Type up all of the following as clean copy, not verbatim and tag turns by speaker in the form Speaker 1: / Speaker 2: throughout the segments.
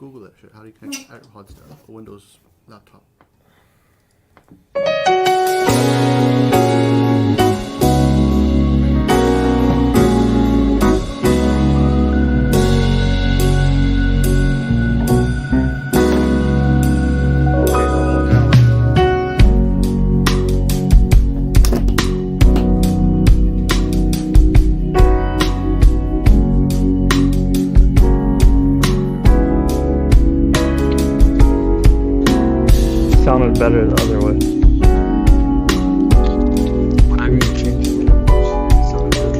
Speaker 1: Google that shit. How do you connect AirPods to a Windows laptop?
Speaker 2: Sounded better the other way.
Speaker 3: Whenever you change the numbers, it sounded good.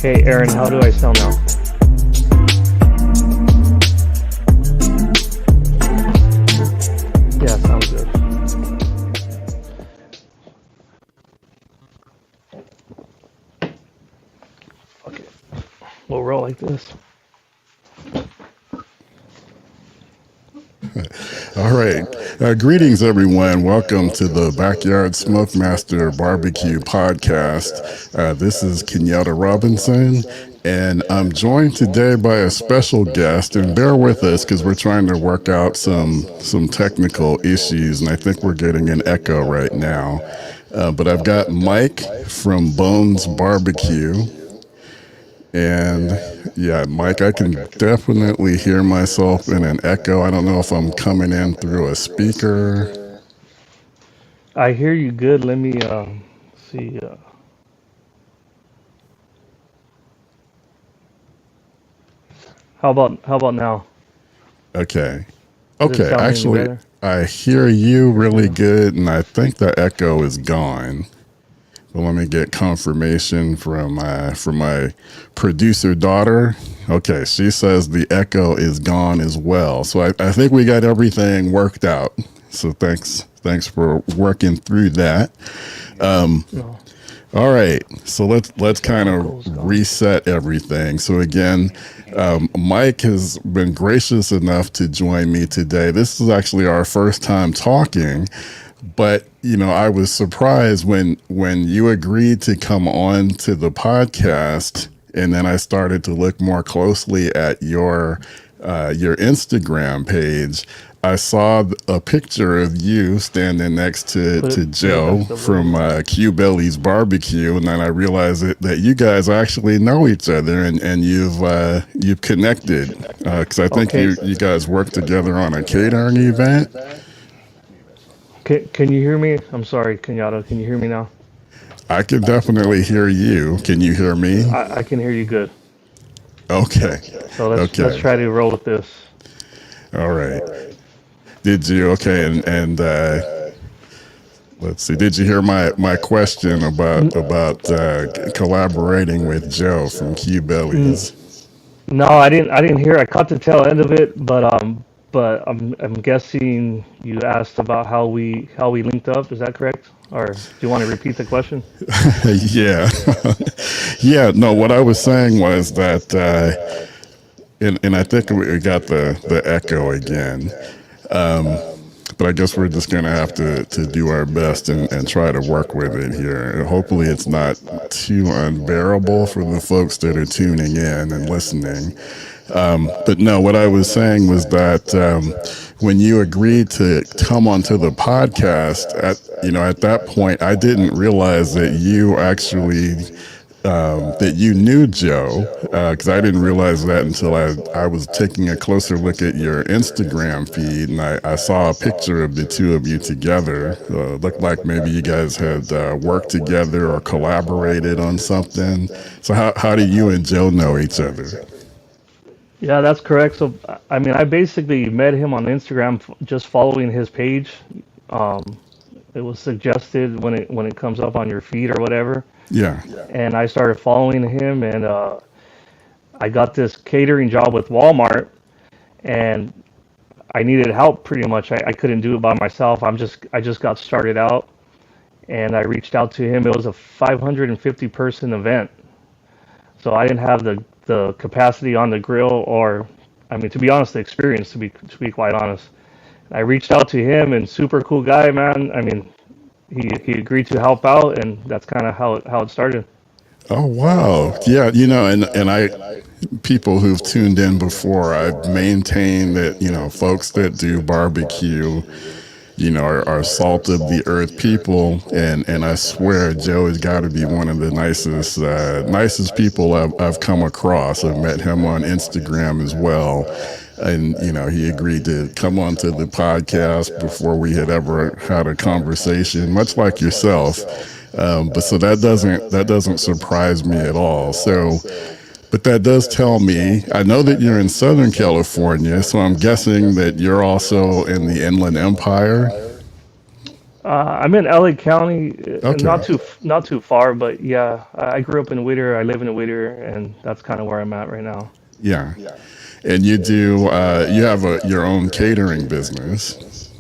Speaker 2: Hey Aaron, how do I sound now? Yeah, sounds good. Okay, we'll roll like this.
Speaker 4: All right. Greetings, everyone. Welcome to the Backyard Smokemaster BBQ podcast. This is Kenyatta Robinson, and I'm joined today by a special guest. And bear with us because we're trying to work out some technical issues, and I think we're getting an echo right now. But I've got Mike from Bones BBQ. And yeah, Mike, I can definitely hear myself in an echo. I don't know if I'm coming in through a speaker.
Speaker 2: I hear you good. Let me see. How about now?
Speaker 4: Okay.
Speaker 2: Does it
Speaker 4: Okay,
Speaker 2: sound any
Speaker 4: actually,
Speaker 2: better?
Speaker 4: I hear you really good, and I think the echo is gone. But let me get confirmation from my producer daughter. Okay, she says the echo is gone as well. So I think we got everything worked out. So thanks for working through that.
Speaker 2: No.
Speaker 4: All right, so let's kind of reset everything. So again, Mike has been gracious enough to join me today. This is actually our first time talking. But, you know, I was surprised when you agreed to come on to the podcast, and then I started to look more closely at your Instagram page. I saw a picture of you standing next to Joe from Q Belly's Barbecue, and then I realized that you guys actually know each other, and you've connected because I think you guys work together on a catering event.
Speaker 2: Can you hear me? I'm sorry, Kenyatta. Can you hear me now?
Speaker 4: I can definitely hear you. Can you hear me?
Speaker 2: I can hear you good.
Speaker 4: Okay.
Speaker 2: So let's try to roll with this.
Speaker 4: All right. Did you? Okay. And let's see. Did you hear my question about collaborating with Joe from Q Bellies?
Speaker 2: No, I didn't hear. I caught the tail end of it, but I'm guessing you asked about how we linked up. Is that correct? Or do you want to repeat the question?
Speaker 4: Yeah. Yeah. No, what I was saying was that, and I think we got the echo again. But I guess we're just going to have to do our best and try to work with it here. And hopefully it's not too unbearable for the folks that are tuning in and listening. But no, what I was saying was that when you agreed to come onto the podcast, at that point, I didn't realize that you actually that you knew Joe, because I didn't realize that until I was taking a closer look at your Instagram feed, and I saw a picture of the two of you together. Looked like maybe you guys had worked together or collaborated on something. So how do you and Joe know each other?
Speaker 2: Yeah, that's correct. So, I mean, I basically met him on Instagram just following his page. Um, it was suggested when it comes up on your feed or whatever,
Speaker 4: Yeah.
Speaker 2: and I started following him, and I got this catering job with Walmart, and I needed help pretty much. I couldn't do it by myself. I just got started out, and I reached out to him. It was a 550 person event, so I didn't have the capacity on the grill, or I mean, to be honest, the experience, to be quite honest. I reached out to him, and super cool guy, man. I mean, he agreed to help out, and that's kind of how it started.
Speaker 4: Oh wow. Yeah, and I people who've tuned in before, I've maintained that, folks that do barbecue, are salt of the earth people, and I swear Joe has got to be one of the nicest people I've come across. I've met him on Instagram as well, and he agreed to come onto the podcast before we had ever had a conversation, much like yourself. But so that doesn't surprise me at all. So. But that does tell me, I know that you're in Southern California, so I'm guessing that you're also in the Inland Empire.
Speaker 2: I'm in LA County,
Speaker 4: Okay.
Speaker 2: not too far, but yeah, I grew up in Whittier. I live in Whittier, and that's kind of where I'm at right now.
Speaker 4: Yeah. And you have your own catering business.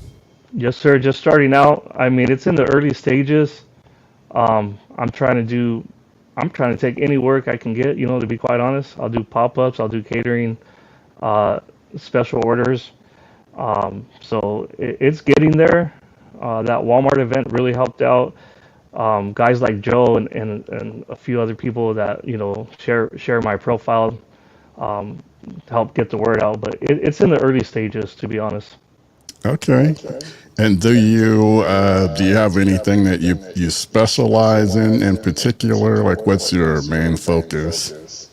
Speaker 2: Yes, sir. Just starting out. I mean, it's in the early stages. I'm trying to take any work I can get. To be quite honest, I'll do pop-ups. I'll do catering, uh, special orders. So it's getting there. That Walmart event really helped out. Guys like Joe and a few other people that share my profile, help get the word out. But it's in the early stages, to be honest.
Speaker 4: Okay. And do you have anything that you specialize in particular? Like, what's your main focus?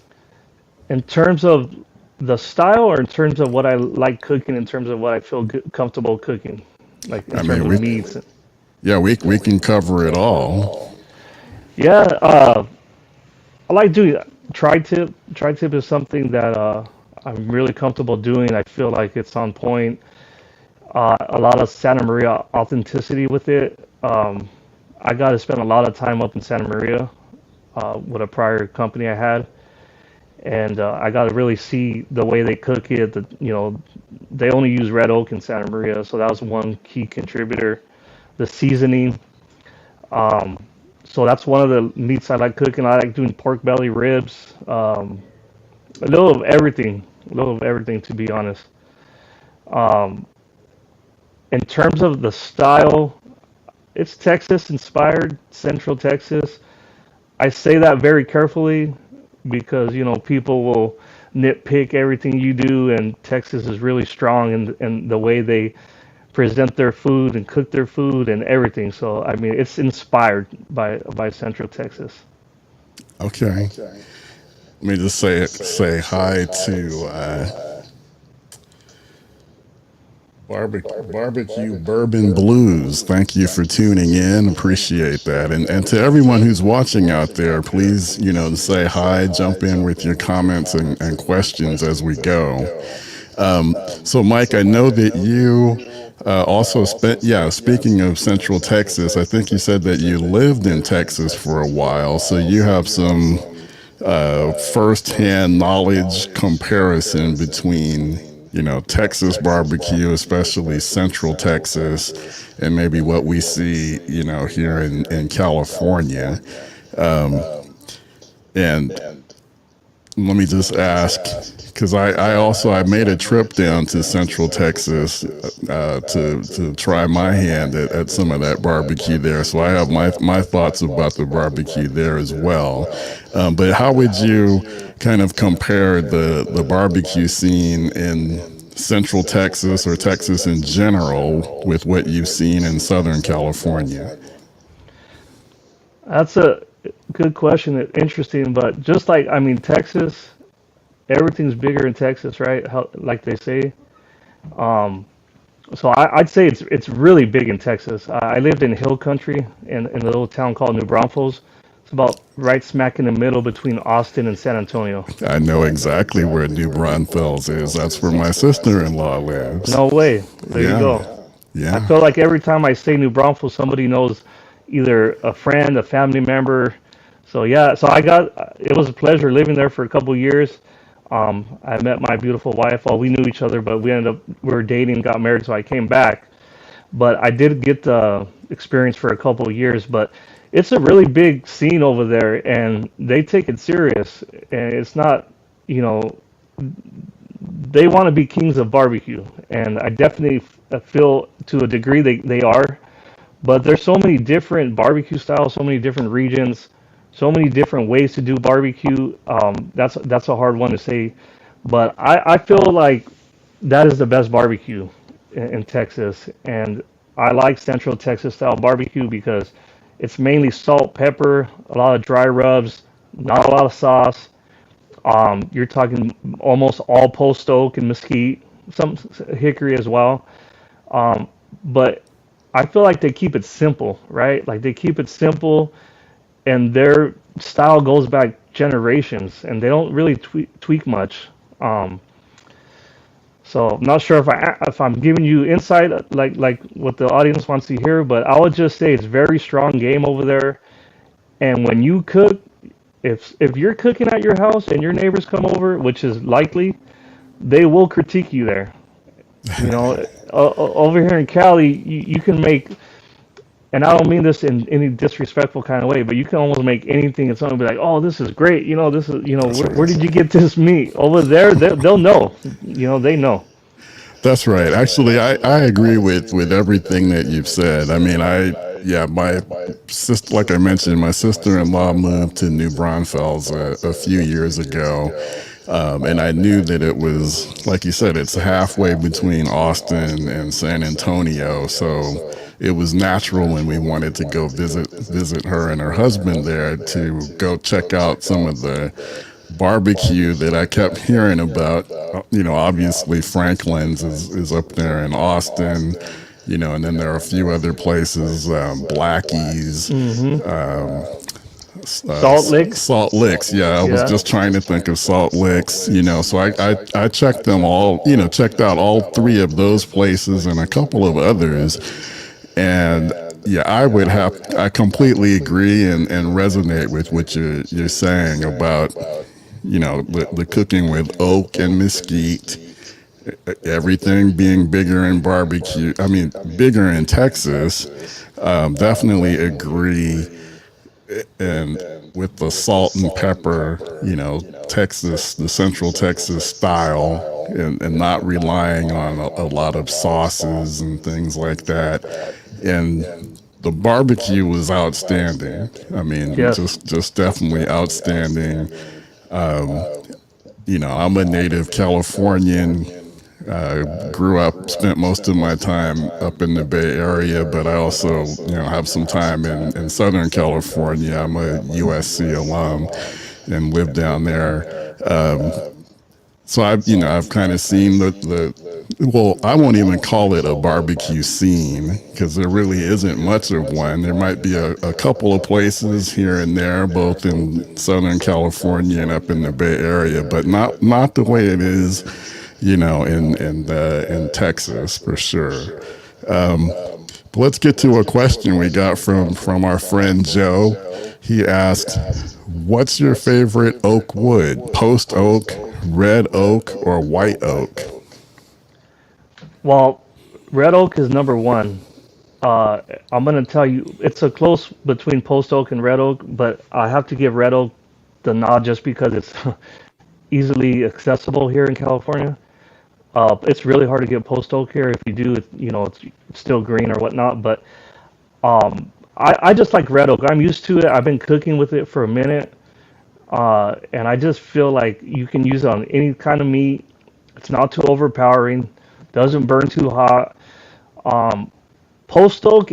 Speaker 2: In terms of the style, or in terms of what I like cooking, in terms of what I feel comfortable cooking, like in
Speaker 4: I
Speaker 2: terms
Speaker 4: mean,
Speaker 2: of meats.
Speaker 4: we can cover it all.
Speaker 2: Yeah, I like doing tri-tip. Tri-tip is something that I'm really comfortable doing. I feel like it's on point. A lot of Santa Maria authenticity with it. I got to spend a lot of time up in Santa Maria with a prior company I had, and I got to really see the way they cook it. They only use red oak in Santa Maria, so that was one key contributor. The seasoning. So that's one of the meats I like cooking. I like doing pork belly, ribs, a little of everything. A little of everything, to be honest. Um, in terms of the style, it's Texas inspired, Central Texas. I say that very carefully because people will nitpick everything you do, and Texas is really strong in the way they present their food and cook their food and everything. So I mean, it's inspired by Central Texas.
Speaker 4: Okay. Let me just say hi to Barbecue Bourbon Blues. Thank you for tuning in. Appreciate that. And to everyone who's watching out there, please, say hi, jump in with your comments and questions as we go. So, Mike, I know that you also spent, speaking of Central Texas, I think you said that you lived in Texas for a while. So you have some firsthand knowledge comparison between, Texas barbecue, especially Central Texas, and maybe what we see, here in California. And let me just ask, because I made a trip down to Central Texas to try my hand at some of that barbecue there. So I have my thoughts about the barbecue there as well. But how would you kind of compare the barbecue scene in Central Texas or Texas in general with what you've seen in Southern California?
Speaker 2: That's a good question. Interesting, but just like I mean, Texas, everything's bigger in Texas, right? How, like they say. Um, so I'd say it's really big in Texas. I lived in Hill Country in a little town called New Braunfels. It's about right smack in the middle between Austin and San Antonio.
Speaker 4: I know exactly where New Braunfels is. That's where my sister-in-law lives.
Speaker 2: No way. There you
Speaker 4: Yeah,
Speaker 2: go. I
Speaker 4: yeah.
Speaker 2: feel like every time I say New Braunfels, somebody knows either a friend, a family member. So yeah, so I got it was a pleasure living there for a couple years. I met my beautiful wife. Well, we knew each other, but we were dating, got married, so I came back. But I did get the experience for a couple of years. But it's a really big scene over there, and they take it serious. And it's not, you know, they want to be kings of barbecue, and I definitely feel to a degree they are. But there's so many different barbecue styles, so many different regions, so many different ways to do barbecue. That's a hard one to say, but I feel like that is the best barbecue in Texas, and I like Central Texas style barbecue because it's mainly salt, pepper, a lot of dry rubs, not a lot of sauce. You're talking almost all post oak and mesquite, some hickory as well. But I feel like they keep it simple, right? Like they keep it simple, and their style goes back generations, and they don't really tweak much. Um, so I'm not sure if I'm giving you insight like what the audience wants to hear, but I would just say it's very strong game over there. And when you cook, if you're cooking at your house and your neighbors come over, which is likely, they will critique you there. You know, over here in Cali, you can make, and I don't mean this in any disrespectful kind of way, but you can almost make anything and someone be like, "Oh, this is great." You know, this is, you know,
Speaker 4: That's
Speaker 2: where
Speaker 4: right.
Speaker 2: did you get this meat? Over there, they'll know. You know, they know.
Speaker 4: That's right. Actually, I agree with everything that you've said. I mean, yeah, my sister, like I mentioned, my sister-in-law moved to New Braunfels a few years ago. And I knew that it was, like you said, it's halfway between Austin and San Antonio. So it was natural when we wanted to go visit her and her husband there to go check out some of the barbecue that I kept hearing about. You know, obviously Franklin's is up there in Austin, you know, and then there are a few other places, Blackie's,
Speaker 2: Hmm.
Speaker 4: um,
Speaker 2: Salt licks.
Speaker 4: Salt Licks. Yeah, I was
Speaker 2: Yeah.
Speaker 4: just trying to think of Salt Licks, you know, so I checked them all, you know, checked out all three of those places and a couple of others. And yeah, I completely agree and resonate with what you're saying about, you know, the cooking with oak and mesquite, everything being bigger in barbecue. I mean, bigger in Texas. Definitely agree. And with the salt and pepper, you know, Texas, the Central Texas style, and not relying on a lot of sauces and things like that. And the barbecue was outstanding. I mean,
Speaker 2: Yes.
Speaker 4: just definitely outstanding. Um, you know, I'm a native Californian. Grew up, spent most of my time up in the Bay Area, but I also, you know, have some time in Southern California. I'm a USC alum and live down there. So I've kind of seen well, I won't even call it a barbecue scene because there really isn't much of one. There might be a couple of places here and there, both in Southern California and up in the Bay Area, but not the way it is, you know, in Texas for sure. But let's get to a question we got from our friend Joe. He asked, "What's your favorite oak wood? Post oak, red oak, or white oak?"
Speaker 2: Well, red oak is number one. I'm gonna tell you, it's a close between post oak and red oak, but I have to give red oak the nod just because it's easily accessible here in California. It's really hard to get post oak here. If you do, you know, it's still green or whatnot. But I just like red oak. I'm used to it. I've been cooking with it for a minute. And I just feel like you can use it on any kind of meat. It's not too overpowering, doesn't burn too hot. Um, Post oak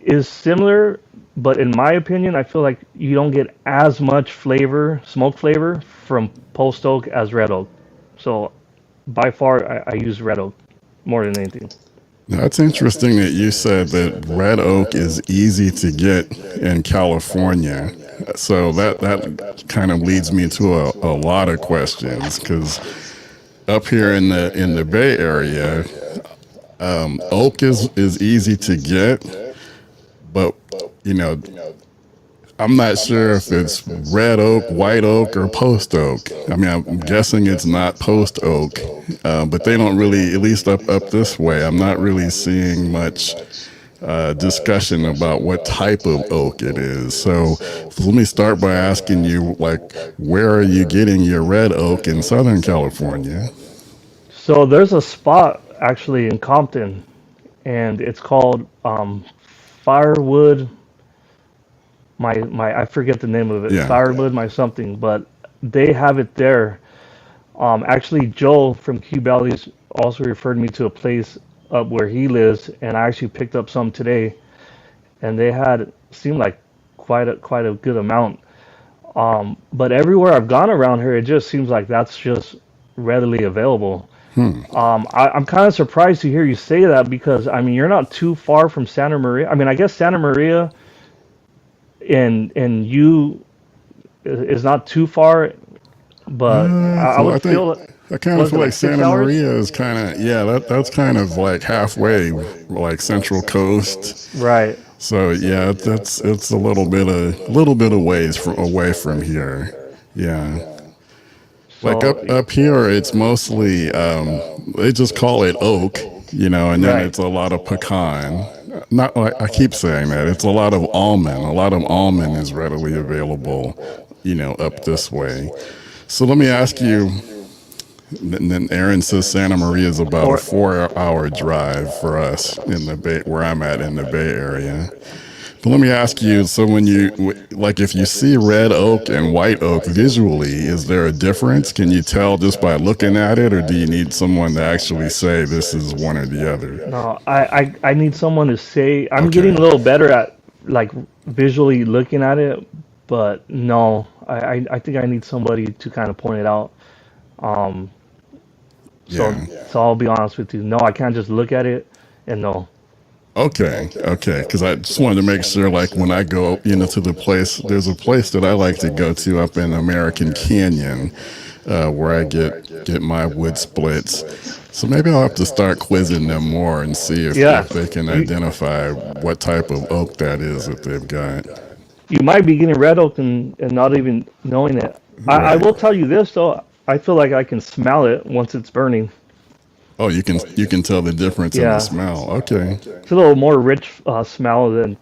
Speaker 2: is similar, but in my opinion, I feel like you don't get as much flavor, smoke flavor from post oak as red oak. So by far, I use red oak more than anything.
Speaker 4: That's interesting that you said that red oak is easy to get in California. So that kind of leads me to a lot of questions because up here in the Bay Area, oak is easy to get, but you know I'm not sure if it's red oak, white oak, or post oak. I mean, I'm guessing it's not post oak, but they don't really, at least up this way, I'm not really seeing much discussion about what type of oak it is. So let me start by asking you, like, where are you getting your red oak in Southern California?
Speaker 2: So there's a spot actually in Compton, and it's called Firewood. My I forget the name of it.
Speaker 4: Yeah.
Speaker 2: Firewood, my something, but they have it there. Actually, Joe from Q Bellies also referred me to a place up where he lives, and I actually picked up some today, and they had seemed like quite a good amount. But everywhere I've gone around here, it just seems like that's just readily available. I'm kind of surprised to hear you say that because I mean you're not too far from Santa Maria. I mean I guess Santa Maria and you is not too far, but I
Speaker 4: So I
Speaker 2: would feel
Speaker 4: think I kind of
Speaker 2: was it
Speaker 4: feel like
Speaker 2: like six
Speaker 4: Santa
Speaker 2: hours?
Speaker 4: Maria is kind of that's kind of like halfway, like Central Coast.
Speaker 2: Right.
Speaker 4: So yeah, it's a little bit of ways away from here. Yeah. Like
Speaker 2: So
Speaker 4: up here, it's mostly they just call it oak, and then
Speaker 2: right.
Speaker 4: it's a lot of pecan. Not like I keep saying that it's a lot of almond. A lot of almond is readily available, up this way. So let me ask you. And then Aaron says Santa Maria is about a
Speaker 2: Or
Speaker 4: 4-hour drive for us in the Bay, where I'm at in the Bay Area. But let me ask you, so when like if you see red oak and white oak visually, is there a difference? Can you tell just by looking at it, or do you need someone to actually say this is one or the other?
Speaker 2: no, I need someone to say I'm getting
Speaker 4: Okay.
Speaker 2: a little better at like visually looking at it, but no, I think I need somebody to kind of point it out. Um, so
Speaker 4: Yeah.
Speaker 2: so I'll be honest with you. No, I can't just look at it and no.
Speaker 4: Okay. Okay. Because I just wanted to make sure, like when I go, to the place, there's a place that I like to go to up in American Canyon, where I get my wood splits. So maybe I'll have to start quizzing them more and see
Speaker 2: Yeah,
Speaker 4: if they can
Speaker 2: you
Speaker 4: identify what type of oak that is that they've got.
Speaker 2: you might be getting red oak and not even knowing it. I
Speaker 4: Right.
Speaker 2: will tell you this though. I feel like I can smell it once it's burning.
Speaker 4: Oh, you can tell the difference in the
Speaker 2: Yeah,
Speaker 4: smell. Okay.
Speaker 2: it's a little more rich smell than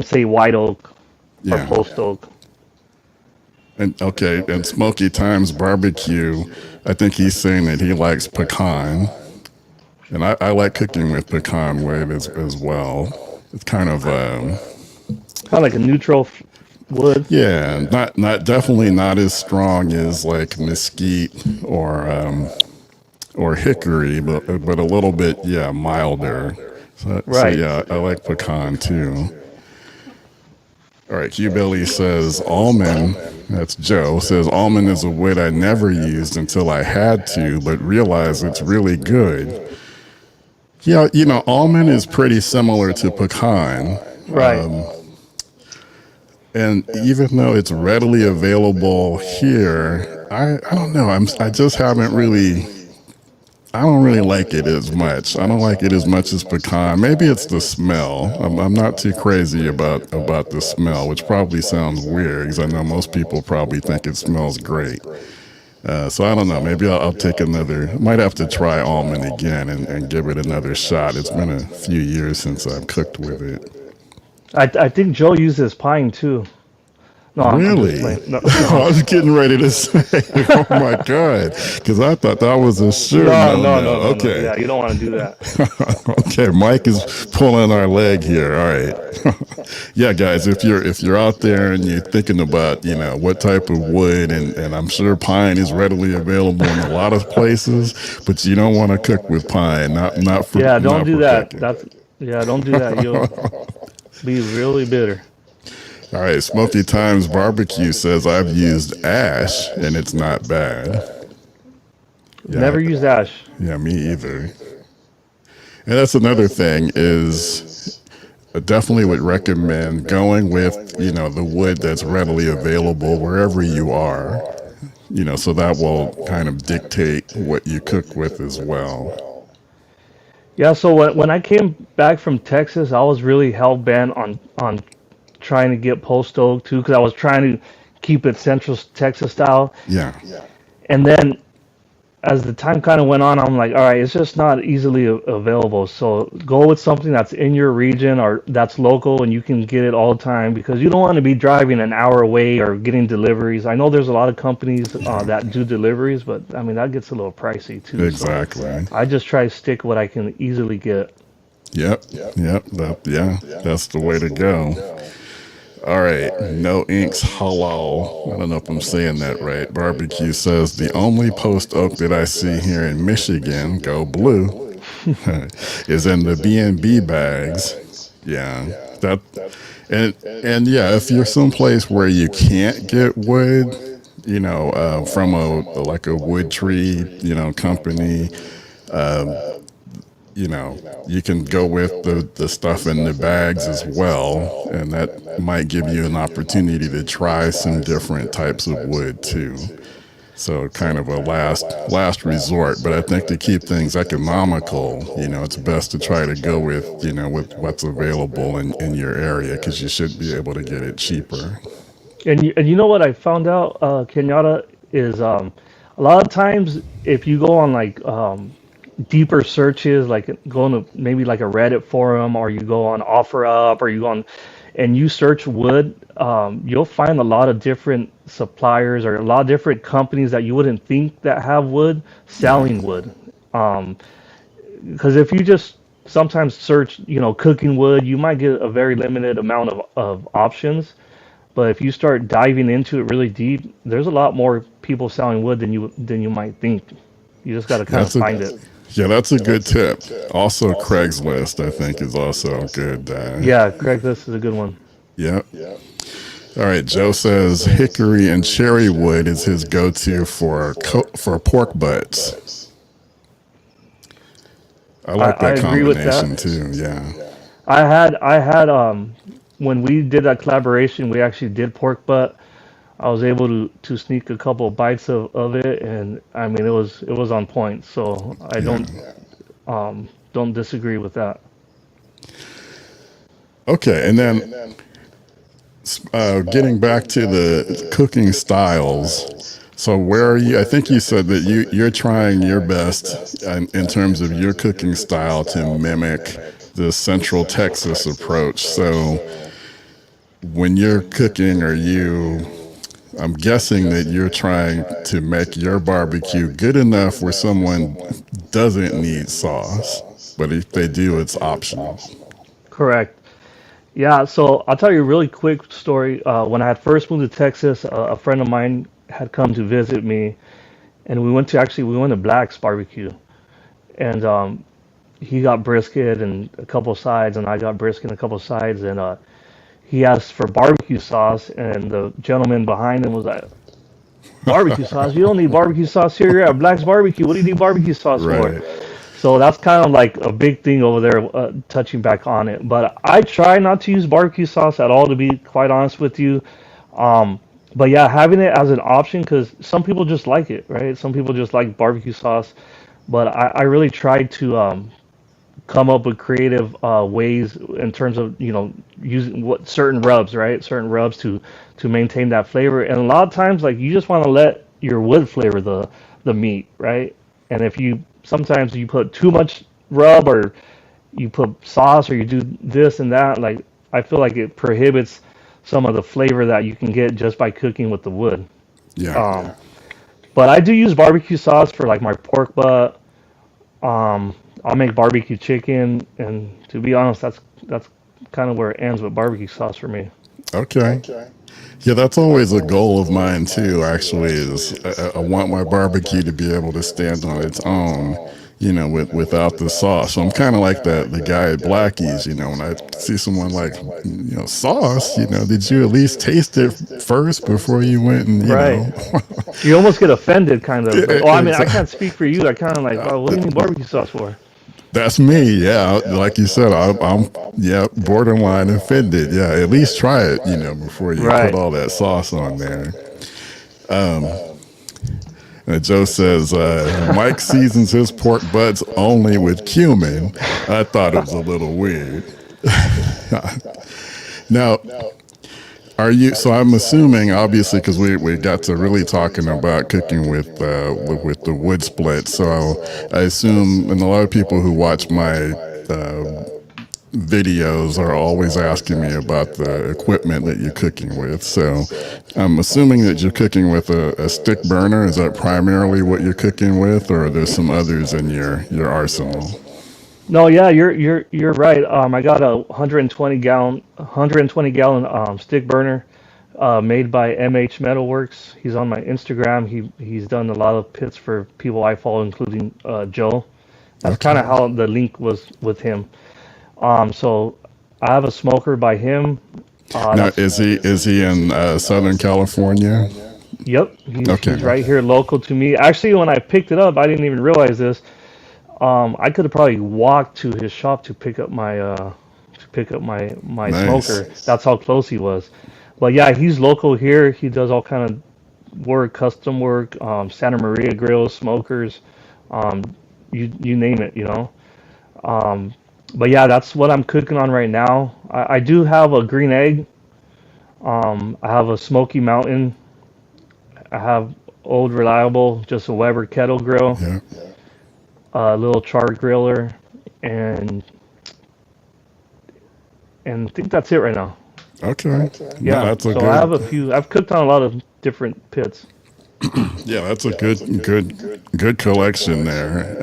Speaker 2: say white oak or
Speaker 4: Yeah.
Speaker 2: post oak.
Speaker 4: And okay, and Smoky Times Barbecue, I think he's saying that he likes pecan. And I like cooking with pecan wood as well. It's kind of
Speaker 2: Kind of like a neutral wood.
Speaker 4: yeah, not definitely not as strong as like mesquite or hickory, but a little bit, yeah, milder. So
Speaker 2: Right.
Speaker 4: yeah, I like pecan too. All right, Q Billy says almond. That's Joe says almond is a wood I never used until I had to, but realized it's really good. Yeah, almond is pretty similar to pecan.
Speaker 2: Right.
Speaker 4: And even though it's readily available here, I don't know. I just haven't really. I don't really like it as much. I don't like it as much as pecan. Maybe it's the smell. I'm not too crazy about the smell, which probably sounds weird because I know most people probably think it smells great. So I don't know. Maybe I'll take another. Might have to try almond again and give it another shot. It's been a few years since I've cooked with it.
Speaker 2: I think Joe uses pine too. No, I'm just
Speaker 4: Really?
Speaker 2: playing. No,
Speaker 4: I was getting ready to say, oh my God, because I thought that was a sure no. Okay.
Speaker 2: Yeah, you don't want to do that.
Speaker 4: Okay, Mike is pulling our leg here. All right. Yeah, guys, if you're out there and you're thinking about, what type of wood, and I'm sure pine is readily available in a lot of places, but you don't want to cook with pine, not for
Speaker 2: Yeah, don't
Speaker 4: not
Speaker 2: do
Speaker 4: for
Speaker 2: that.
Speaker 4: cooking.
Speaker 2: Don't do that. You'll be really bitter.
Speaker 4: All right, Smoky Times Barbecue says I've used ash and it's not bad. Yeah,
Speaker 2: Never use ash.
Speaker 4: yeah, me either. And that's another thing is I definitely would recommend going with, the wood that's readily available wherever you are, so that will kind of dictate what you cook with as well.
Speaker 2: Yeah, so when I came back from Texas, I was really hell bent on trying to get post oak too, because I was trying to keep it Central Texas style.
Speaker 4: Yeah.
Speaker 2: And then as the time kind of went on, I'm like, all right, it's just not easily available. So go with something that's in your region or that's local and you can get it all the time, because you don't want to be driving an hour away or getting deliveries. I know there's a lot of companies that do deliveries, but I mean, that gets a little pricey too.
Speaker 4: Exactly.
Speaker 2: So I just try to stick what I can easily get.
Speaker 4: Yep. That's the way to go. All right, No Inks Halal. I don't know if I'm saying that right. Barbecue says the only post oak that I see here in Michigan, go blue, is in the B&B bags. Yeah, that and yeah, if you're someplace where you can't get wood, from a wood tree, company. You can go with the stuff in the bags as well, and that might give you an opportunity to try some different types of wood too. So kind of a last resort, but I think to keep things economical, it's best to try to go with, with what's available in your area, because you should be able to get it cheaper.
Speaker 2: And you know what I found out, Kenyatta, is a lot of times if you go on like deeper searches, like going to maybe like a Reddit forum, or you go on OfferUp, or you go on and you search wood, you'll find a lot of different suppliers or a lot of different companies that you wouldn't think that have wood selling wood. Because if you just sometimes search, cooking wood, you might get a very limited amount of options. But if you start diving into it really deep, there's a lot more people selling wood than you might think. You just got to kind of find it.
Speaker 4: Yeah, that's a good tip. Also, Craigslist, I think, is also good.
Speaker 2: Yeah, Craigslist is a good one.
Speaker 4: Yep. All right, Joe says hickory and cherry wood is his go-to for pork butts. I like that
Speaker 2: I agree with
Speaker 4: combination
Speaker 2: that.
Speaker 4: too. Yeah.
Speaker 2: I had when we did that collaboration, we actually did pork butt. I was able to sneak a couple of bites of it, and I mean it was on point. So I don't disagree with that.
Speaker 4: Okay, and then getting back to the cooking styles. So where are you? I think you said that you're trying your best in terms of your cooking style to mimic the Central Texas approach. So when you're cooking, I'm guessing that you're trying to make your barbecue good enough where someone doesn't need sauce, but if they do, it's optional.
Speaker 2: Correct. Yeah, so I'll tell you a really quick story. When I had first moved to Texas, a friend of mine had come to visit me, and we went to Black's Barbecue, and he got brisket and a couple sides, and I got brisket and a couple sides, and he asked for barbecue sauce, and the gentleman behind him was like, "Barbecue sauce? You don't need barbecue sauce here. You're at Black's Barbecue. What do you need barbecue sauce
Speaker 4: Right.
Speaker 2: for?" So that's kind of like a big thing over there, touching back on it. But I try not to use barbecue sauce at all, to be quite honest with you. But yeah, having it as an option, because some people just like it, right? Some people just like barbecue sauce. But I really tried to come up with creative ways in terms of using what certain rubs, right? Certain rubs to maintain that flavor. And a lot of times, like, you just want to let your wood flavor the meat, right? And if you sometimes you put too much rub, or you put sauce, or you do this and that, like, I feel like it prohibits some of the flavor that you can get just by cooking with the wood.
Speaker 4: Yeah.
Speaker 2: But I do use barbecue sauce for like my pork butt. I'll make barbecue chicken, and to be honest, that's kind of where it ends with barbecue sauce for me.
Speaker 4: Okay. Yeah, that's always a goal of mine too. Actually, is I want my barbecue to be able to stand on its own, without the sauce. So I'm kind of like the guy at Blackie's. When I see someone like, sauce, did you at least taste it first before you went and
Speaker 2: Right. You almost get offended, kind of. Well, I mean, I can't speak for you. I kind of like, oh, what do you need barbecue sauce for?
Speaker 4: That's me. Yeah, like you said, I'm borderline offended. Yeah, at least try it, before you
Speaker 2: Right.
Speaker 4: put all that sauce on there. Joe says Mike seasons his pork butts only with cumin. I thought it was a little weird. Now, are you? So I'm assuming, obviously, because we got to really talking about cooking with the wood split. So I assume, and a lot of people who watch my videos are always asking me about the equipment that you're cooking with. So I'm assuming that you're cooking with a stick burner. Is that primarily what you're cooking with, or are there some others in your arsenal?
Speaker 2: No, yeah, you're right. I got a 120 gallon stick burner made by MH Metalworks. He's on my Instagram. He's done a lot of pits for people I follow, including Joe. That's kind of how the link was with him. So I have a smoker by him.
Speaker 4: Now, is he in Southern California?
Speaker 2: Yep, he's right here, local to me. Actually, when I picked it up, I didn't even realize this. I could have probably walked to his shop to pick up my
Speaker 4: Nice.
Speaker 2: smoker. That's how close he was. But yeah, he's local here. He does all kind of work, custom work, Santa Maria grills, smokers, you name it, But yeah, that's what I'm cooking on right now. I do have a green egg. I have a Smoky Mountain. I have Old Reliable, just a Weber kettle grill,
Speaker 4: Yeah.
Speaker 2: a little char griller, and I think that's it right now.
Speaker 4: Okay.
Speaker 2: Yeah,
Speaker 4: No, that's a
Speaker 2: so
Speaker 4: good.
Speaker 2: I have a few. I've cooked on a lot of different pits.
Speaker 4: Yeah, that's a good collection there.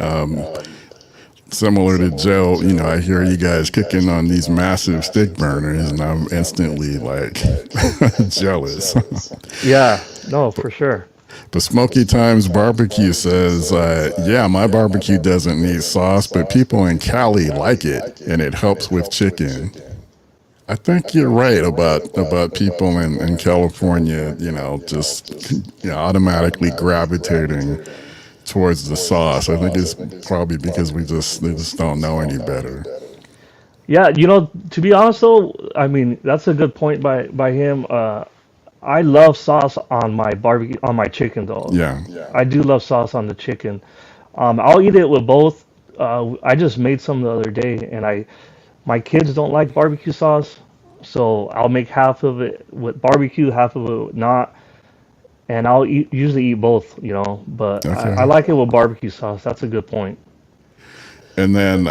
Speaker 4: Similar to Joe, I hear you guys cooking on these massive stick burners, and I'm instantly like jealous.
Speaker 2: Yeah, no, for sure.
Speaker 4: But Smoky Times Barbecue says, yeah, my barbecue doesn't need sauce, but people in Cali like it, and it helps with chicken. I think you're right about people in California, just automatically gravitating towards the sauce. I think it's probably because they just don't know any better.
Speaker 2: Yeah, to be honest though, I mean that's a good point by him. I love sauce on my barbecue on my chicken though.
Speaker 4: Yeah.
Speaker 2: I do love sauce on the chicken. I'll eat it with both. I just made some the other day, and my kids don't like barbecue sauce, so I'll make half of it with barbecue, half of it with not, and I'll usually eat both, But I
Speaker 4: Okay.
Speaker 2: like it with barbecue sauce. That's a good point.
Speaker 4: And then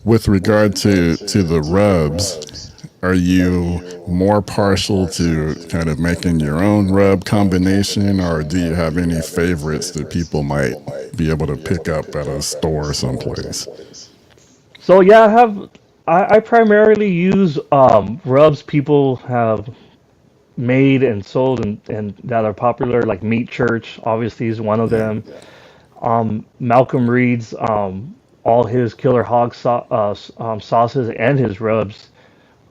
Speaker 4: with regard to the rubs, are you more partial to kind of making your own rub combination, or do you have any favorites that people might be able to pick up at a store someplace?
Speaker 2: So yeah, I primarily use rubs people have made and sold and that are popular, like Meat Church obviously is one of them. Malcolm Reed's all his Killer Hog sauces and his rubs.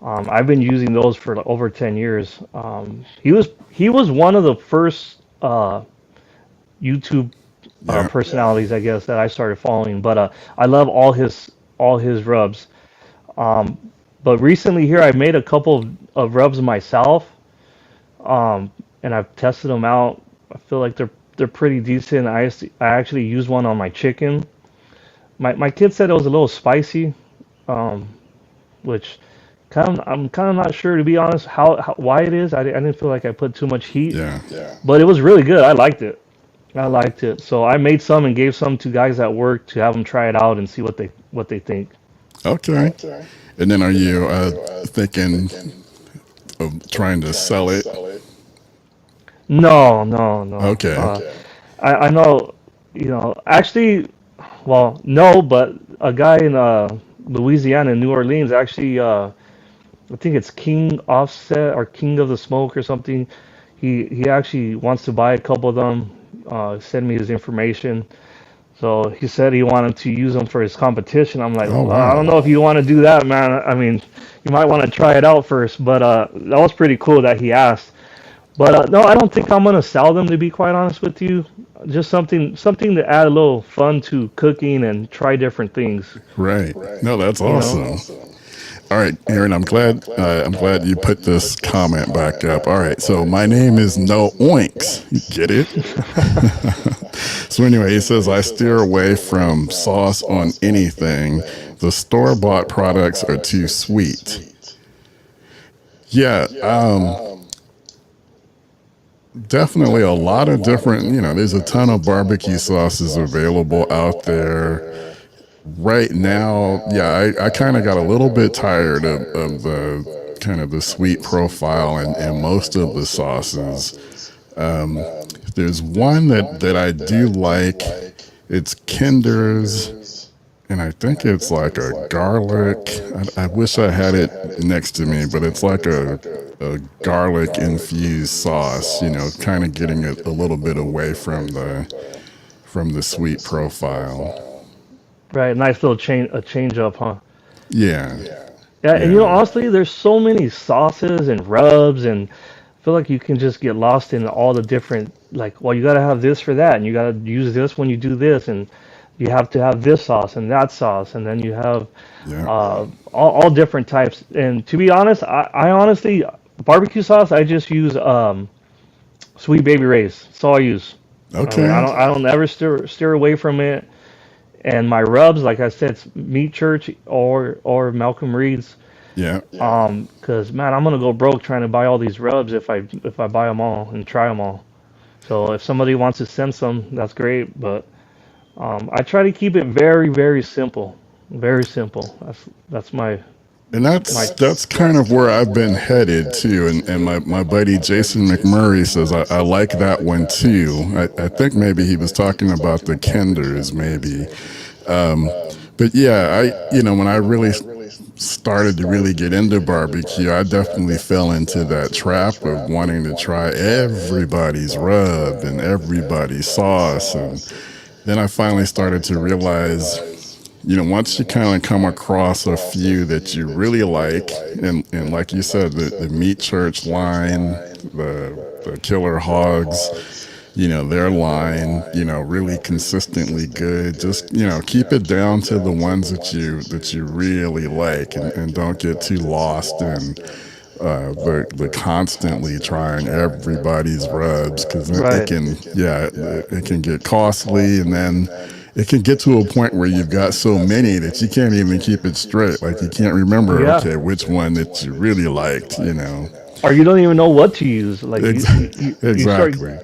Speaker 2: I've been using those for over 10 years. He was one of the first YouTube
Speaker 4: Yeah.
Speaker 2: personalities, I guess, that I started following. But I love all his rubs. But recently here, I made a couple of rubs myself, and I've tested them out. I feel like they're pretty decent. I actually used one on my chicken. My kid said it was a little spicy, which I'm kind of not sure, to be honest, why it is. I didn't feel like I put too much heat,
Speaker 4: Yeah.
Speaker 2: but it was really good. I liked it. So I made some and gave some to guys at work to have them try it out and see what they think.
Speaker 4: Okay. And then are you thinking of trying to sell it?
Speaker 2: No, no, no.
Speaker 4: Okay.
Speaker 2: I know, actually, well, no, but a guy in Louisiana, New Orleans, actually, I think it's King Offset or King of the Smoke or something. He actually wants to buy a couple of them. Send me his information. So he said he wanted to use them for his competition. I'm like,
Speaker 4: Oh
Speaker 2: well, I don't
Speaker 4: wow.
Speaker 2: know if you want to do that, man. I mean, you might want to try it out first. But that was pretty cool that he asked. But no, I don't think I'm gonna sell them, to be quite honest with you. Just something to add a little fun to cooking and try different things.
Speaker 4: Right. No, that's
Speaker 2: You know.
Speaker 4: awesome. All right, Aaron, I'm glad you put this comment back up. All right, so my name is No Oinks. You get it? So anyway, he says I steer away from sauce on anything. The store-bought products are too sweet. Yeah, definitely a lot of different, there's a ton of barbecue sauces available out there. Right now, yeah, I kind of got a little bit tired of the kind of the sweet profile and most of the sauces. Um, there's one that I do like. It's Kinder's, and I think it's like a garlic. I wish I had it next to me, but it's like a garlic infused sauce. Kind of getting it a little bit away from the sweet profile.
Speaker 2: Right, nice little change up, huh?
Speaker 4: Yeah,
Speaker 2: Yeah, and
Speaker 4: yeah,
Speaker 2: honestly, there's so many sauces and rubs, and I feel like you can just get lost in all the different, like, well, you gotta have this for that, and you gotta use this when you do this, and you have to have this sauce and that sauce, and then you have
Speaker 4: yeah.
Speaker 2: all different types. And to be honest, I honestly, barbecue sauce, I just use Sweet Baby Ray's. That's all I use. I mean,
Speaker 4: Okay.
Speaker 2: I don't ever steer away from it. And my rubs, like I said, it's Meat Church or Malcolm Reed's.
Speaker 4: Yeah.
Speaker 2: Cause man, I'm gonna go broke trying to buy all these rubs if I buy them all and try them all. So if somebody wants to send some, that's great. But I try to keep it very very simple, very simple. That's
Speaker 4: And
Speaker 2: my
Speaker 4: that's kind of where I've been headed too. And my buddy Jason McMurray says I like that one too. I think maybe he was talking about the Kenders maybe. Um, but yeah, when I really started to really get into barbecue, I definitely fell into that trap of wanting to try everybody's rub and everybody's sauce. And then I finally started to realize, once you kind of come across a few that you really like, and like you said, the Meat Church line, the Killer Hogs, their line, really consistently good. Just, keep it down to the ones that you really like, and don't get too lost in the constantly trying everybody's rubs, because it
Speaker 2: right.
Speaker 4: can, yeah, it can get costly, and then it can get to a point where you've got so many that you can't even keep it straight. Like you can't remember,
Speaker 2: Yeah.
Speaker 4: okay, which one that you really liked.
Speaker 2: Or you don't even know what to use. Like you start
Speaker 4: Exactly.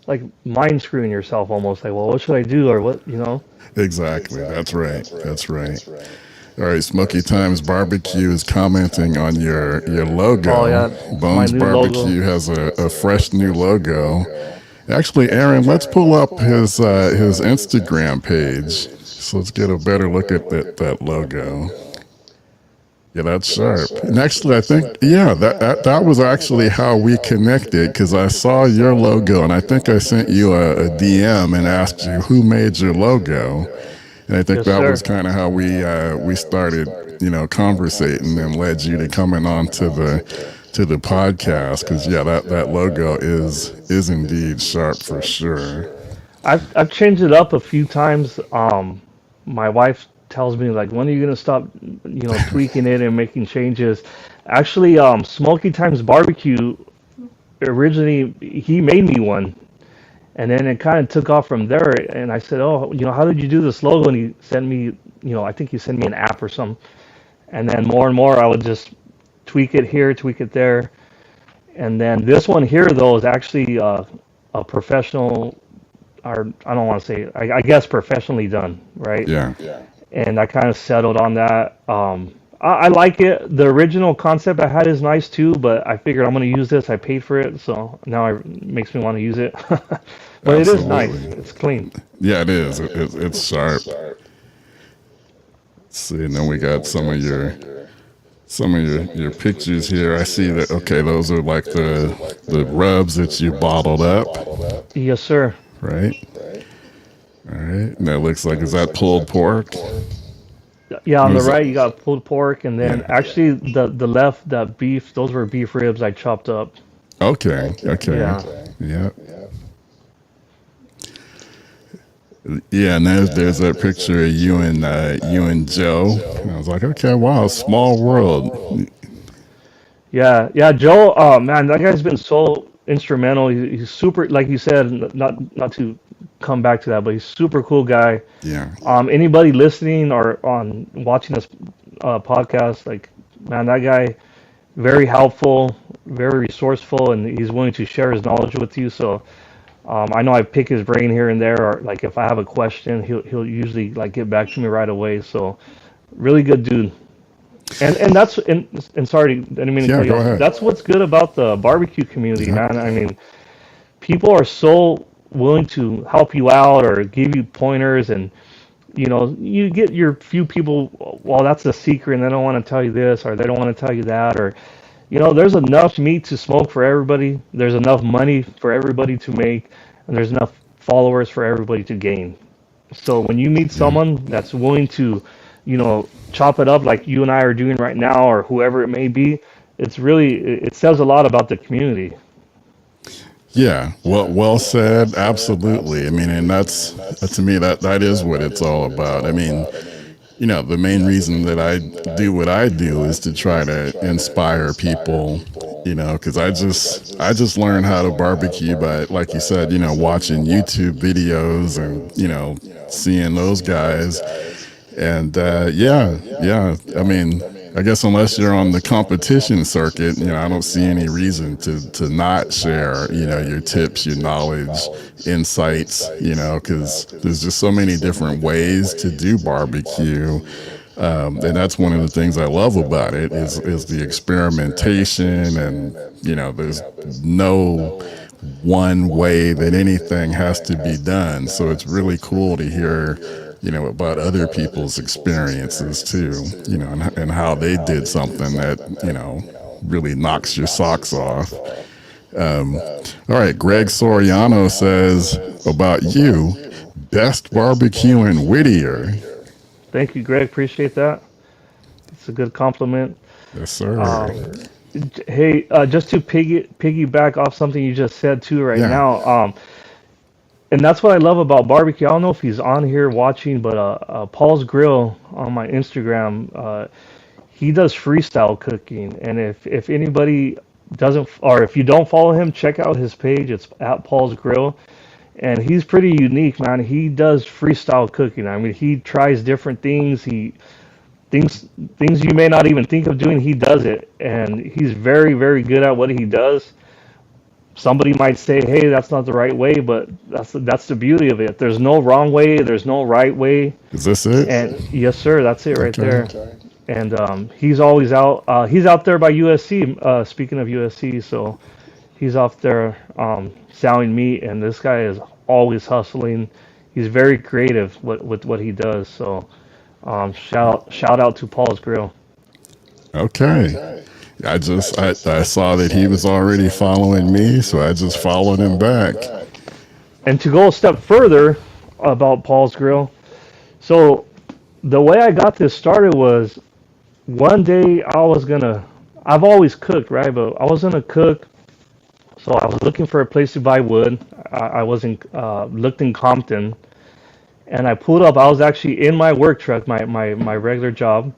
Speaker 2: like mind screwing yourself almost. Like, well, what should I do or what?
Speaker 4: Exactly. That's right. That's right. All right, Smoky Times Barbecue is commenting on your
Speaker 2: Oh
Speaker 4: logo.
Speaker 2: yeah, my
Speaker 4: Bones
Speaker 2: new logo.
Speaker 4: Barbecue has a fresh new logo. Actually, Aaron, let's pull up his Instagram page. So let's get a better look at that logo. Yeah, that's sharp. And actually, I think, yeah, that was actually how we connected, because I saw your logo and I think I sent you a DM and asked you who made your logo. And I think
Speaker 2: Yes,
Speaker 4: that was
Speaker 2: sir.
Speaker 4: kind of how we started, conversating and led you to coming on to the podcast. Because yeah, that logo is indeed sharp for sure.
Speaker 2: I've changed it up a few times. My wife tells me like, when are you gonna stop, tweaking it and making changes? Actually, Smoky Times Barbecue originally he made me one, and then it kind of took off from there. And I said, oh, how did you do this logo? And he sent me, I think he sent me an app or something. And then more and more, I would just tweak it here, tweak it there. And then this one here, though, is actually a professional, or I don't want to say, I guess professionally done, right?
Speaker 4: Yeah.
Speaker 2: And I kind of settled on that. I like it. The original concept I had is nice too, but I figured I'm going to use this. I paid for it, so now it makes me want to use it. But it is nice.
Speaker 4: Absolutely.
Speaker 2: It's clean.
Speaker 4: Yeah, it is. It's sharp. Let's see, and then we got some of your pictures here. I see that. Okay, those are like the rubs that you bottled up,
Speaker 2: Yes, sir.
Speaker 4: right? All right. And that looks like, is that pulled pork?
Speaker 2: Yeah, on
Speaker 4: What
Speaker 2: the
Speaker 4: is it?
Speaker 2: right you got pulled pork, and then
Speaker 4: Yeah.
Speaker 2: actually the left, that beef, those were beef ribs I chopped up.
Speaker 4: Okay. Okay.
Speaker 2: Yeah.
Speaker 4: Yeah. Yeah, and there's that picture of you and Joe. And I was like, okay, wow, small world.
Speaker 2: Yeah, Joe. Oh man, that guy's been so instrumental. He's super, like you said, not to come back to that, but he's super cool guy.
Speaker 4: Yeah.
Speaker 2: Anybody listening or on watching this podcast, like, man, that guy, very helpful, very resourceful, and he's willing to share his knowledge with you. So I know I pick his brain here and there, or like if I have a question, he'll usually like get back to me right away. So really good dude. And that's and sorry, I didn't mean to
Speaker 4: Yeah,
Speaker 2: cut you
Speaker 4: go
Speaker 2: off.
Speaker 4: ahead.
Speaker 2: That's what's good about the barbecue community,
Speaker 4: Yeah.
Speaker 2: man. I mean, people are so willing to help you out or give you pointers, and you get your few people, well, that's a secret and they don't want to tell you this or they don't want to tell you that, or there's enough meat to smoke for everybody, there's enough money for everybody to make, and there's enough followers for everybody to gain. So when you meet
Speaker 4: Yeah.
Speaker 2: someone that's willing to chop it up like you and I are doing right now, or whoever it may be, it says a lot about the community.
Speaker 4: Yeah, well said. Absolutely. I mean, and that's to me that is what it's all about. I mean, the main reason that I do what I do is to try to inspire people. Because I just learned how to barbecue by, like you said, watching YouTube videos and seeing those guys. And yeah. I mean, I guess unless you're on the competition circuit, I don't see any reason to not share, your tips, your knowledge, insights, because there's just so many different ways to do barbecue. And that's one of the things I love about it is the experimentation, and there's no one way that anything has to be done. So it's really cool to hear about other people's experiences too, and how they did something that really knocks your socks off. All right, Greg Soriano says about you, best barbecue in Whittier.
Speaker 2: Thank you, Greg. Appreciate that. It's a good compliment.
Speaker 4: Yes, sir.
Speaker 2: Um, Hey, just to piggyback off something you just said too right
Speaker 4: Yeah.
Speaker 2: now, and that's what I love about barbecue. I don't know if he's on here watching, but Paul's Grill on my Instagram, he does freestyle cooking, and if anybody doesn't, or if you don't follow him, check out his page. It's at Paul's Grill, and he's pretty unique, man. He does freestyle cooking. I mean, he tries different things. Things things you may not even think of doing, he does it, and he's very, very good at what he does. Somebody might say, hey, that's not the right way, but that's the beauty of it. There's no wrong way, there's no right way.
Speaker 4: Is this it?
Speaker 2: And yes, sir, that's it right
Speaker 4: Okay.
Speaker 2: there. And he's always out. He's out there by USC. Speaking of USC, so he's off there selling meat, and this guy is always hustling. He's very creative with what he does. So shout out to Paul's Grill.
Speaker 4: Okay. I saw that he was already following me, so I just followed him back.
Speaker 2: And to go a step further about Paul's Grill, so the way I got this started was one day I've always cooked, right? But I was gonna cook, so I was looking for a place to buy wood. I was looked in Compton, and I pulled up. I was actually in my work truck, my regular job,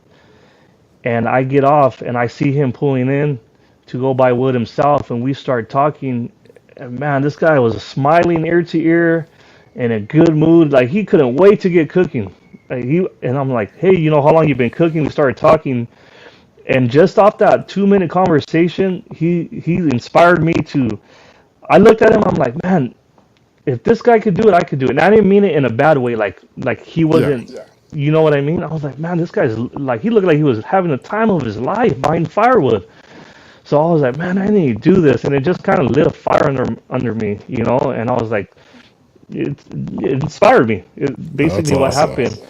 Speaker 2: and I get off and I see him pulling in to go buy wood himself, and we start talking. And man, this guy was smiling ear to ear, in a good mood. Like he couldn't wait to get cooking. And I'm like, hey, how long you been cooking? We started talking, and just off that 2 minute conversation, he inspired me to. I looked at him. I'm like, man, if this guy could do it, I could do it. And I didn't mean it in a bad way. Like he
Speaker 4: Yeah.
Speaker 2: wasn't You know what I mean? I was like, man, this guy's like, he looked like he was having the time of his life buying firewood. So I was like, man, I need to do this, and it just kind of lit a fire under me, you know. And I was like, it inspired me.
Speaker 4: That's
Speaker 2: Basically, what
Speaker 4: awesome.
Speaker 2: happened.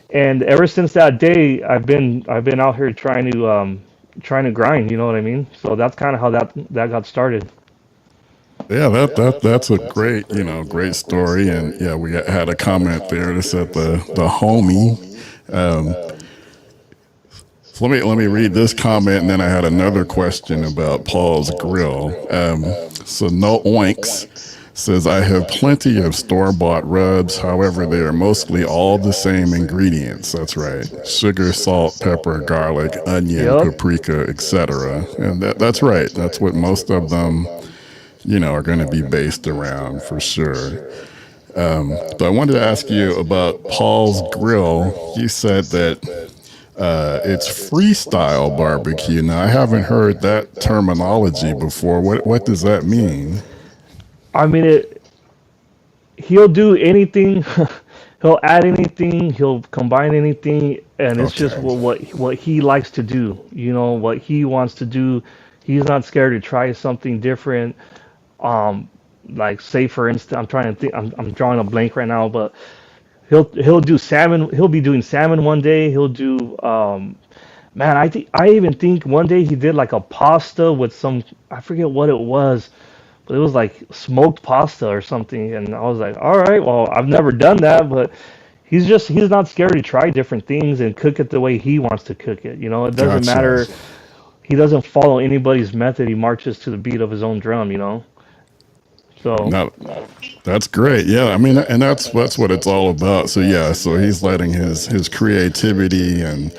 Speaker 2: And ever since that day, I've been out here trying to grind. You know what I mean? So that's kind of how that got started.
Speaker 4: Yeah, that's a great, great story. And yeah, we had a comment there that said the homie. Um, so let me read this comment, and then I had another question about Paul's grill. So no oinks says I have plenty of store-bought rubs. However, they are mostly all the same ingredients. That's right: sugar, salt, pepper, garlic, onion,
Speaker 2: Yep.
Speaker 4: paprika, etc. And that's right. That's what most of them, are going to be based around for sure. But I wanted to ask you about Paul's Grill. You said that it's freestyle barbecue. Now, I haven't heard that terminology before. What does that mean?
Speaker 2: I mean, he'll do anything. He'll add anything. He'll combine anything, and it's just
Speaker 4: Okay,
Speaker 2: what he likes to do. You know what he wants to do. He's not scared to try something different. Um, like say for instance, I'm trying to think. I'm drawing a blank right now, but he'll do salmon. He'll be doing salmon one day. He'll do man. I even think one day he did like a pasta with some. I forget what it was, but it was like smoked pasta or something. And I was like, all right, well, I've never done that, but he's not scared to try different things and cook it the way he wants to cook it. You know, it doesn't
Speaker 4: gotcha.
Speaker 2: matter. He doesn't follow anybody's method. He marches to the beat of his own drum. You know, so.
Speaker 4: Now, that's great. Yeah, I mean, and that's what it's all about. So yeah, so he's letting his creativity and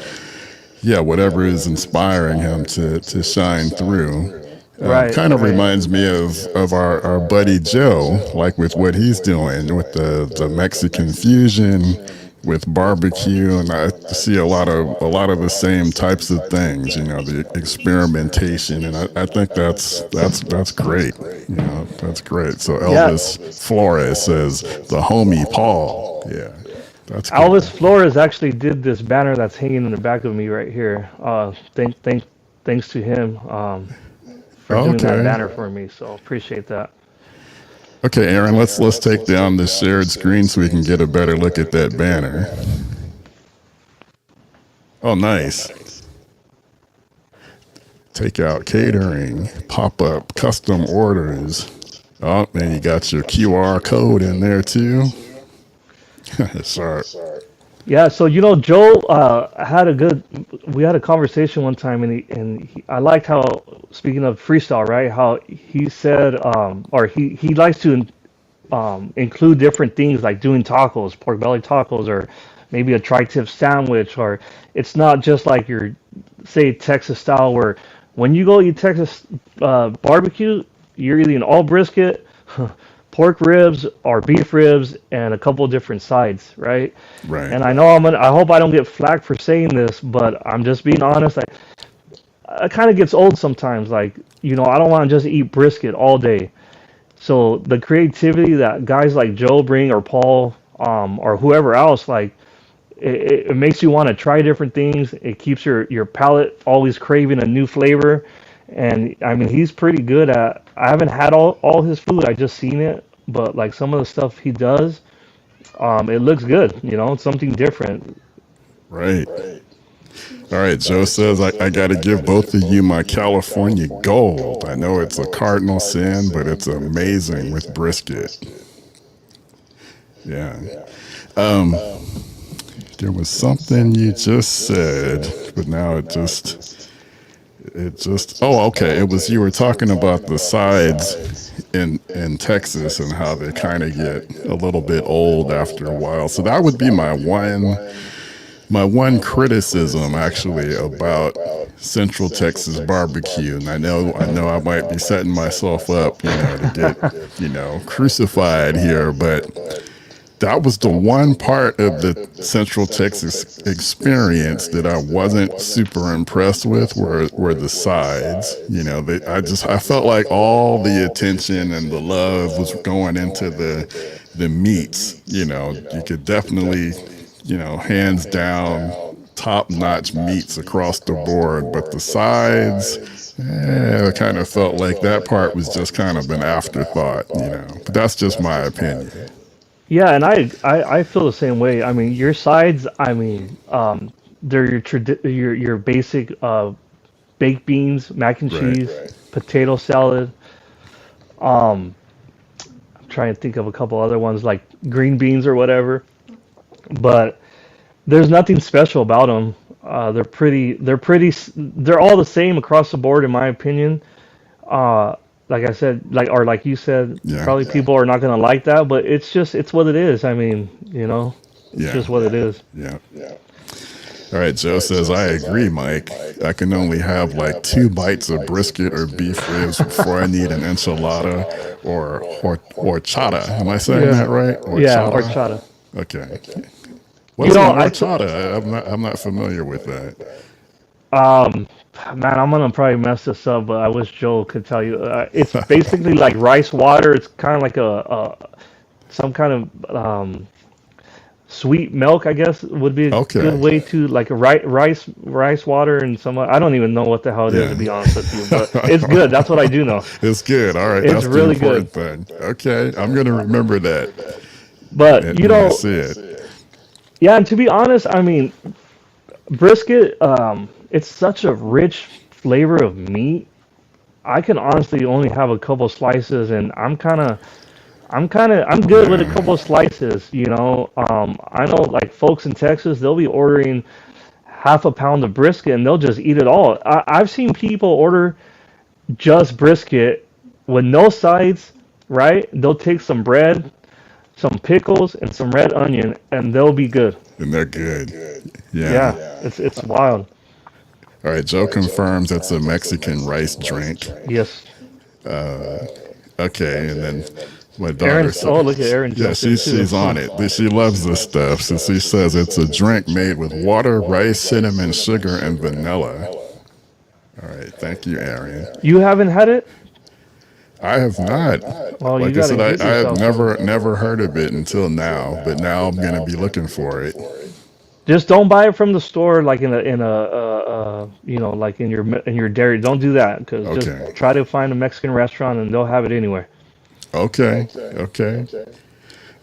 Speaker 4: yeah, whatever is inspiring him to shine through.
Speaker 2: Right,
Speaker 4: Kind of
Speaker 2: right.
Speaker 4: reminds me of our buddy Joe, like with what he's doing with the Mexican fusion with barbecue, and I see a lot of the same types of things, the experimentation, and I think that's great. That's great. So
Speaker 2: Yeah,
Speaker 4: Elvis Flores says the homie Paul. Yeah, that's
Speaker 2: Alvis
Speaker 4: cool.
Speaker 2: Flores actually did this banner that's hanging in the back of me right here. Thanks to him for doing that
Speaker 4: Okay.
Speaker 2: banner for me. So appreciate that.
Speaker 4: Okay, Aaron, let's take down the shared screen so we can get a better look at that banner. Oh, nice. Takeout catering, pop-up custom orders. Oh, and you got your QR code in there too. Sharp.
Speaker 2: Yeah, so Joe had a good. We had a conversation one time, I liked how, speaking of freestyle, right? How he said, or he likes to include different things like doing tacos, pork belly tacos, or maybe a tri-tip sandwich, or it's not just like your say Texas style where when you go eat Texas barbecue, you're eating all brisket, pork ribs or beef ribs, and a couple different sides, right?
Speaker 4: Right.
Speaker 2: And I know I hope I don't get flack for saying this, but I'm just being honest. It kind of gets old sometimes. Like, I don't want to just eat brisket all day. So the creativity that guys like Joe bring or Paul or whoever else, like it makes you want to try different things. It keeps your palate always craving a new flavor. And I mean, he's pretty good at. I haven't had all his food. I just seen it, but like some of the stuff he does, it looks good. It's something different.
Speaker 4: Right. All right. Joe says I got to give both of you my California gold. I know it's a cardinal sin, but it's amazing with brisket. Yeah. Um, there was something you just said, but now it just oh, okay, it was you were talking about the sides in Texas and how they kind of get a little bit old after a while. So that would be my one criticism actually about Central Texas barbecue. And I know I might be setting myself up, to get, crucified here, but that was the one part of the Central Texas experience that I wasn't super impressed with were the sides. I felt like all the attention and the love was going into the meats. You could definitely hands down, top notch meats across the board. But the sides, I kind of felt like that part was just kind of an afterthought. But that's just my opinion.
Speaker 2: Yeah, and I feel the same way. I mean, your sides, they're your basic baked beans, mac and
Speaker 4: Right.
Speaker 2: cheese, potato salad. Um, I'm trying to think of a couple other ones like green beans or whatever. But there's nothing special about them. They're all the same across the board, in my opinion. Like I said, like you said,
Speaker 4: Yeah.
Speaker 2: probably people are not gonna like that, but it's what it is. I mean, it's
Speaker 4: Yeah.
Speaker 2: just what it is.
Speaker 4: Yeah. All right, Joe says, I agree, Mike. I can only have like 2 bites of brisket or beef ribs before I need an enchilada or horchata. Am I saying
Speaker 2: Yeah,
Speaker 4: that right?
Speaker 2: yeah,
Speaker 4: Horchata?
Speaker 2: horchata.
Speaker 4: Okay.
Speaker 2: You
Speaker 4: What's
Speaker 2: know,
Speaker 4: an
Speaker 2: I
Speaker 4: horchata? I'm not familiar with that.
Speaker 2: um, man, I'm gonna probably mess this up, but I wish Joe could tell you. It's basically like rice water. It's kind of like a some kind of sweet milk, I guess would be a good
Speaker 4: Okay.
Speaker 2: way to like a rice water and some. I don't even know what the hell it is, to
Speaker 4: Yeah.
Speaker 2: be honest with you, but it's good. That's what I do know.
Speaker 4: It's good. All right.
Speaker 2: It's
Speaker 4: That's the
Speaker 2: really good.
Speaker 4: important thing. Okay. I'm going to remember that
Speaker 2: But
Speaker 4: and, when I see it.
Speaker 2: yeah, and to be honest, I mean, brisket, it's such a rich flavor of meat. I can honestly only have a couple slices, and I'm good with a
Speaker 4: Yeah.
Speaker 2: couple slices. I know like folks in Texas, they'll be ordering half a pound of brisket and they'll just eat it all. I've seen people order just brisket with no sides, right? They'll take some bread, some pickles, and some red onion, and they'll be good.
Speaker 4: And they're good.
Speaker 2: Yeah,
Speaker 4: Yeah.
Speaker 2: it's wild.
Speaker 4: All right. Joe confirms it's a Mexican rice drink.
Speaker 2: Yes,
Speaker 4: Okay. And then my daughter
Speaker 2: Aaron. Oh, look at
Speaker 4: says,
Speaker 2: Aaron
Speaker 4: yeah,
Speaker 2: jumped in too.
Speaker 4: she's on it. She loves this stuff. So she says it's a drink made with water, rice, cinnamon, sugar, and vanilla. All right. Thank you, Arian.
Speaker 2: You haven't had it?
Speaker 4: I have not.
Speaker 2: Well, you
Speaker 4: Like I
Speaker 2: gotta
Speaker 4: said,
Speaker 2: get
Speaker 4: I have
Speaker 2: yourself.
Speaker 4: never heard of it until now, but now I'm gonna be looking for it.
Speaker 2: Just don't buy it from the store, like like in your dairy. Don't do that, because
Speaker 4: Okay.
Speaker 2: just try to find a Mexican restaurant and they'll have it anywhere.
Speaker 4: Okay. Okay.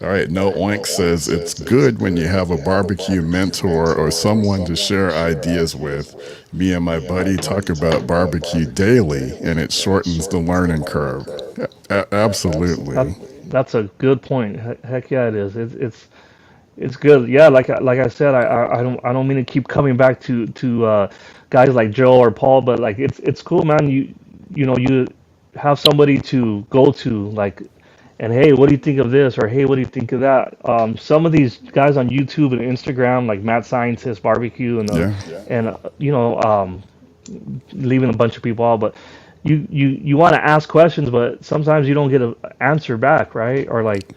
Speaker 4: All right. No Oink says it's good when you have a barbecue mentor or someone to share ideas with. Me and my buddy talk about barbecue daily, and it shortens the learning curve.
Speaker 2: That
Speaker 4: Absolutely.
Speaker 2: that's a good point. Heck yeah, it is. It's good. Yeah, like I said, I don't mean to keep coming back to guys like Joe or Paul, but like it's cool, man. You have somebody to go to, like, and hey, what do you think of this? Or hey, what do you think of that? Some of these guys on YouTube and Instagram, like Mad Scientist Barbecue
Speaker 4: Yeah.
Speaker 2: and leaving a bunch of people out, but you want to ask questions, but sometimes you don't get an answer back, right? Or like,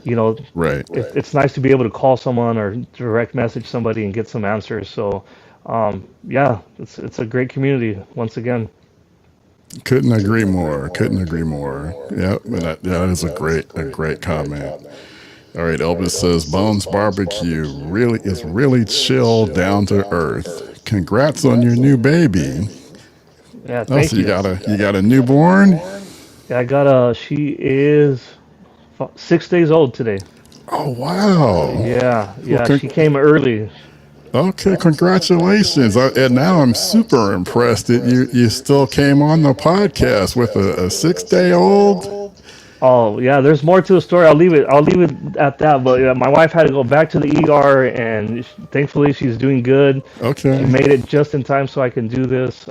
Speaker 2: you know,
Speaker 4: Right.
Speaker 2: it's nice to be able to call someone or direct message somebody and get some answers. So, yeah, it's a great community once again.
Speaker 4: Couldn't agree more. Couldn't agree more. Yeah, that is a great comment. All right, Elvis says Bones Barbecue is really chill, down to earth. Congrats on your new baby.
Speaker 2: Yeah,
Speaker 4: Oh,
Speaker 2: thank
Speaker 4: so you
Speaker 2: you.
Speaker 4: got a newborn?
Speaker 2: Yeah, she is 6 days old today.
Speaker 4: Oh wow.
Speaker 2: Yeah,
Speaker 4: Well,
Speaker 2: yeah, she came early.
Speaker 4: okay, congratulations. And now I'm super impressed that you still came on the podcast with a 6-day old.
Speaker 2: Oh yeah, there's more to the story. I'll leave it at that. But my wife had to go back to the ER, and thankfully she's doing good. She
Speaker 4: Okay.
Speaker 2: made it just in time so I can do this.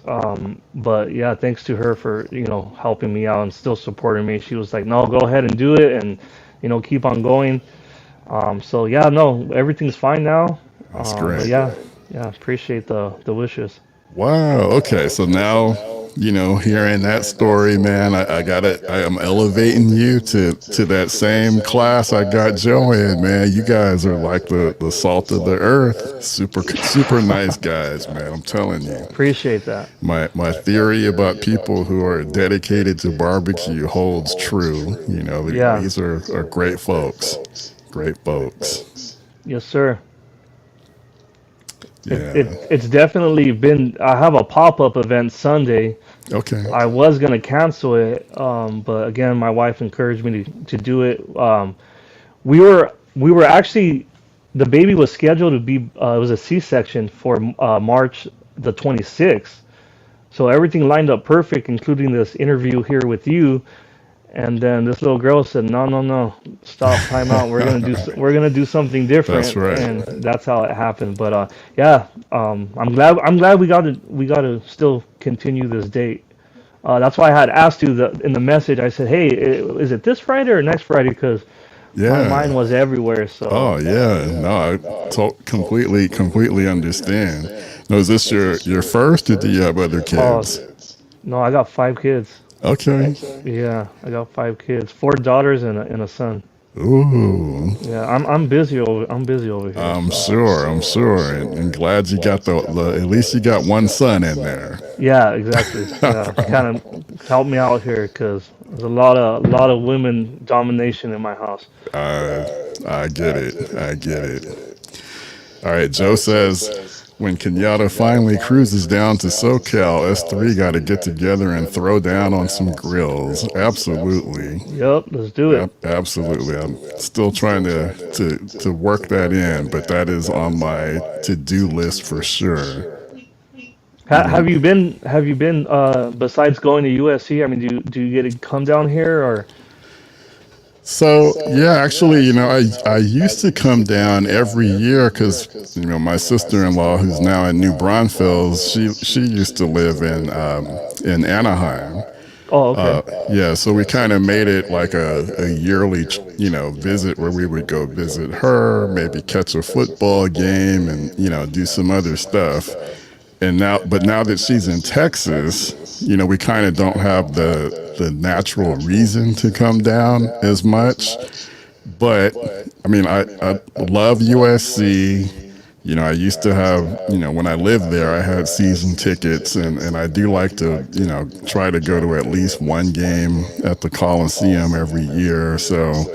Speaker 2: But yeah, thanks to her for helping me out and still supporting me. She was like, "No, go ahead and do it, and keep on going." So yeah, no, everything's fine now.
Speaker 4: That's
Speaker 2: But
Speaker 4: great.
Speaker 2: yeah, appreciate the wishes.
Speaker 4: Wow. Okay. So now, hearing that story, man, I am elevating you to that same class I got Joe in, man. You guys are like the salt of the earth. Super nice guys, man. I'm telling you.
Speaker 2: Appreciate that.
Speaker 4: My theory about people who are dedicated to barbecue holds true.
Speaker 2: Yeah,
Speaker 4: These are great folks. Great folks.
Speaker 2: yes, sir.
Speaker 4: Yeah.
Speaker 2: It's definitely been. I have a pop-up event Sunday.
Speaker 4: Okay.
Speaker 2: I was gonna cancel it, but again, my wife encouraged me to do it. We were actually, the baby was scheduled to be, it was a C-section for March the 26th. So everything lined up perfect, including this interview here with you. And then this little girl said, "No, no, no, stop, time out. We're gonna do something
Speaker 4: That's
Speaker 2: different,"
Speaker 4: right.
Speaker 2: and that's how it happened. But yeah, I'm glad we got to still continue this date. That's why I had asked you in the message. I said, "Hey, is it this Friday or next Friday?" Because my mind
Speaker 4: Yeah.
Speaker 2: was everywhere.
Speaker 4: Oh
Speaker 2: So
Speaker 4: yeah. No, I completely understand. No, is this your first, or do you have other
Speaker 2: uh,
Speaker 4: kids?
Speaker 2: no, I got 5 kids.
Speaker 4: Okay.
Speaker 2: Yeah, I got 5 kids, 4 daughters and a son.
Speaker 4: Ooh.
Speaker 2: Yeah, I'm busy over here. So
Speaker 4: I'm sure, and glad you got the at least you got one son in there.
Speaker 2: yeah, exactly. Yeah, kind of help me out here because there's a lot of women domination in my house.
Speaker 4: I I get it. I get it. All right, Joe says when Kenyatta finally cruises down to SoCal, S3 got to get together and throw down on some grills. Absolutely.
Speaker 2: Yep, let's do it.
Speaker 4: Absolutely. I'm still trying to work that in, but that is on my to-do list for sure. You know,
Speaker 2: Have you been besides going to USC? I mean, do you get to come down here or?
Speaker 4: so yeah, actually, I used to come down every year because my sister-in-law, who's now in New Braunfels, she used to live in Anaheim.
Speaker 2: Oh, okay.
Speaker 4: Yeah, so we kind of made it like a yearly, visit where we would go visit her, maybe catch a football game, and do some other stuff. But now that she's in Texas, we kind of don't have the natural reason to come down as much. But I mean, I love USC. I used to have, when I lived there, I had season tickets, and I do like to, try to go to at least one game at the Coliseum every year or so.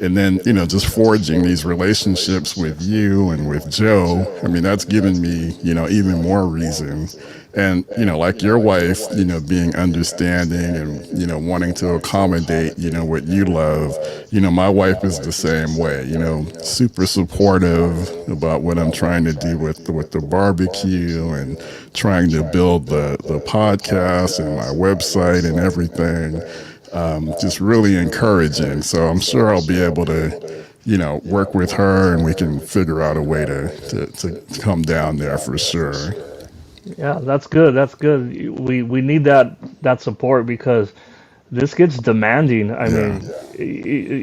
Speaker 4: And then, just forging these relationships with you and with Joe, I mean, that's given me, even more reason. And, like your wife, being understanding and, wanting to accommodate, what you love. My wife is the same way, super supportive about what I'm trying to do with the barbecue and trying to build the podcast and my website and everything. Just really encouraging. So I'm sure I'll be able to, work with her and we can figure out a way to come down there for sure.
Speaker 2: Yeah, that's good. That's good. We need that support because this gets demanding. I
Speaker 4: Yeah.
Speaker 2: mean,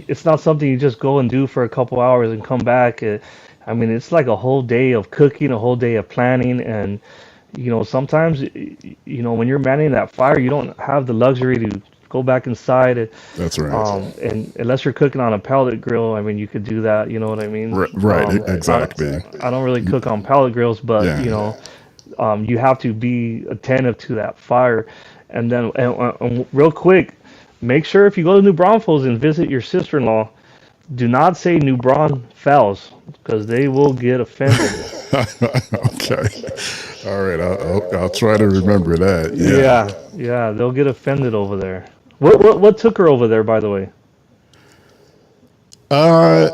Speaker 2: it's not something you just go and do for a couple hours and come back. I mean, it's like a whole day of cooking, a whole day of planning, and sometimes when you're manning that fire, you don't have the luxury to go back inside.
Speaker 4: That's right.
Speaker 2: And unless you're cooking on a pellet grill, I mean, you could do that. You know what I mean?
Speaker 4: Right,
Speaker 2: I,
Speaker 4: exactly.
Speaker 2: I don't really cook on pellet grills, but
Speaker 4: Yeah.
Speaker 2: you have to be attentive to that fire. And then, real quick, make sure if you go to New Braunfels and visit your sister-in-law, do not say New Braunfels because they will get offended.
Speaker 4: Okay. All right. I'll try to remember that. Yeah.
Speaker 2: Yeah, they'll get offended over there. What took her over there, by the way?
Speaker 4: Uh,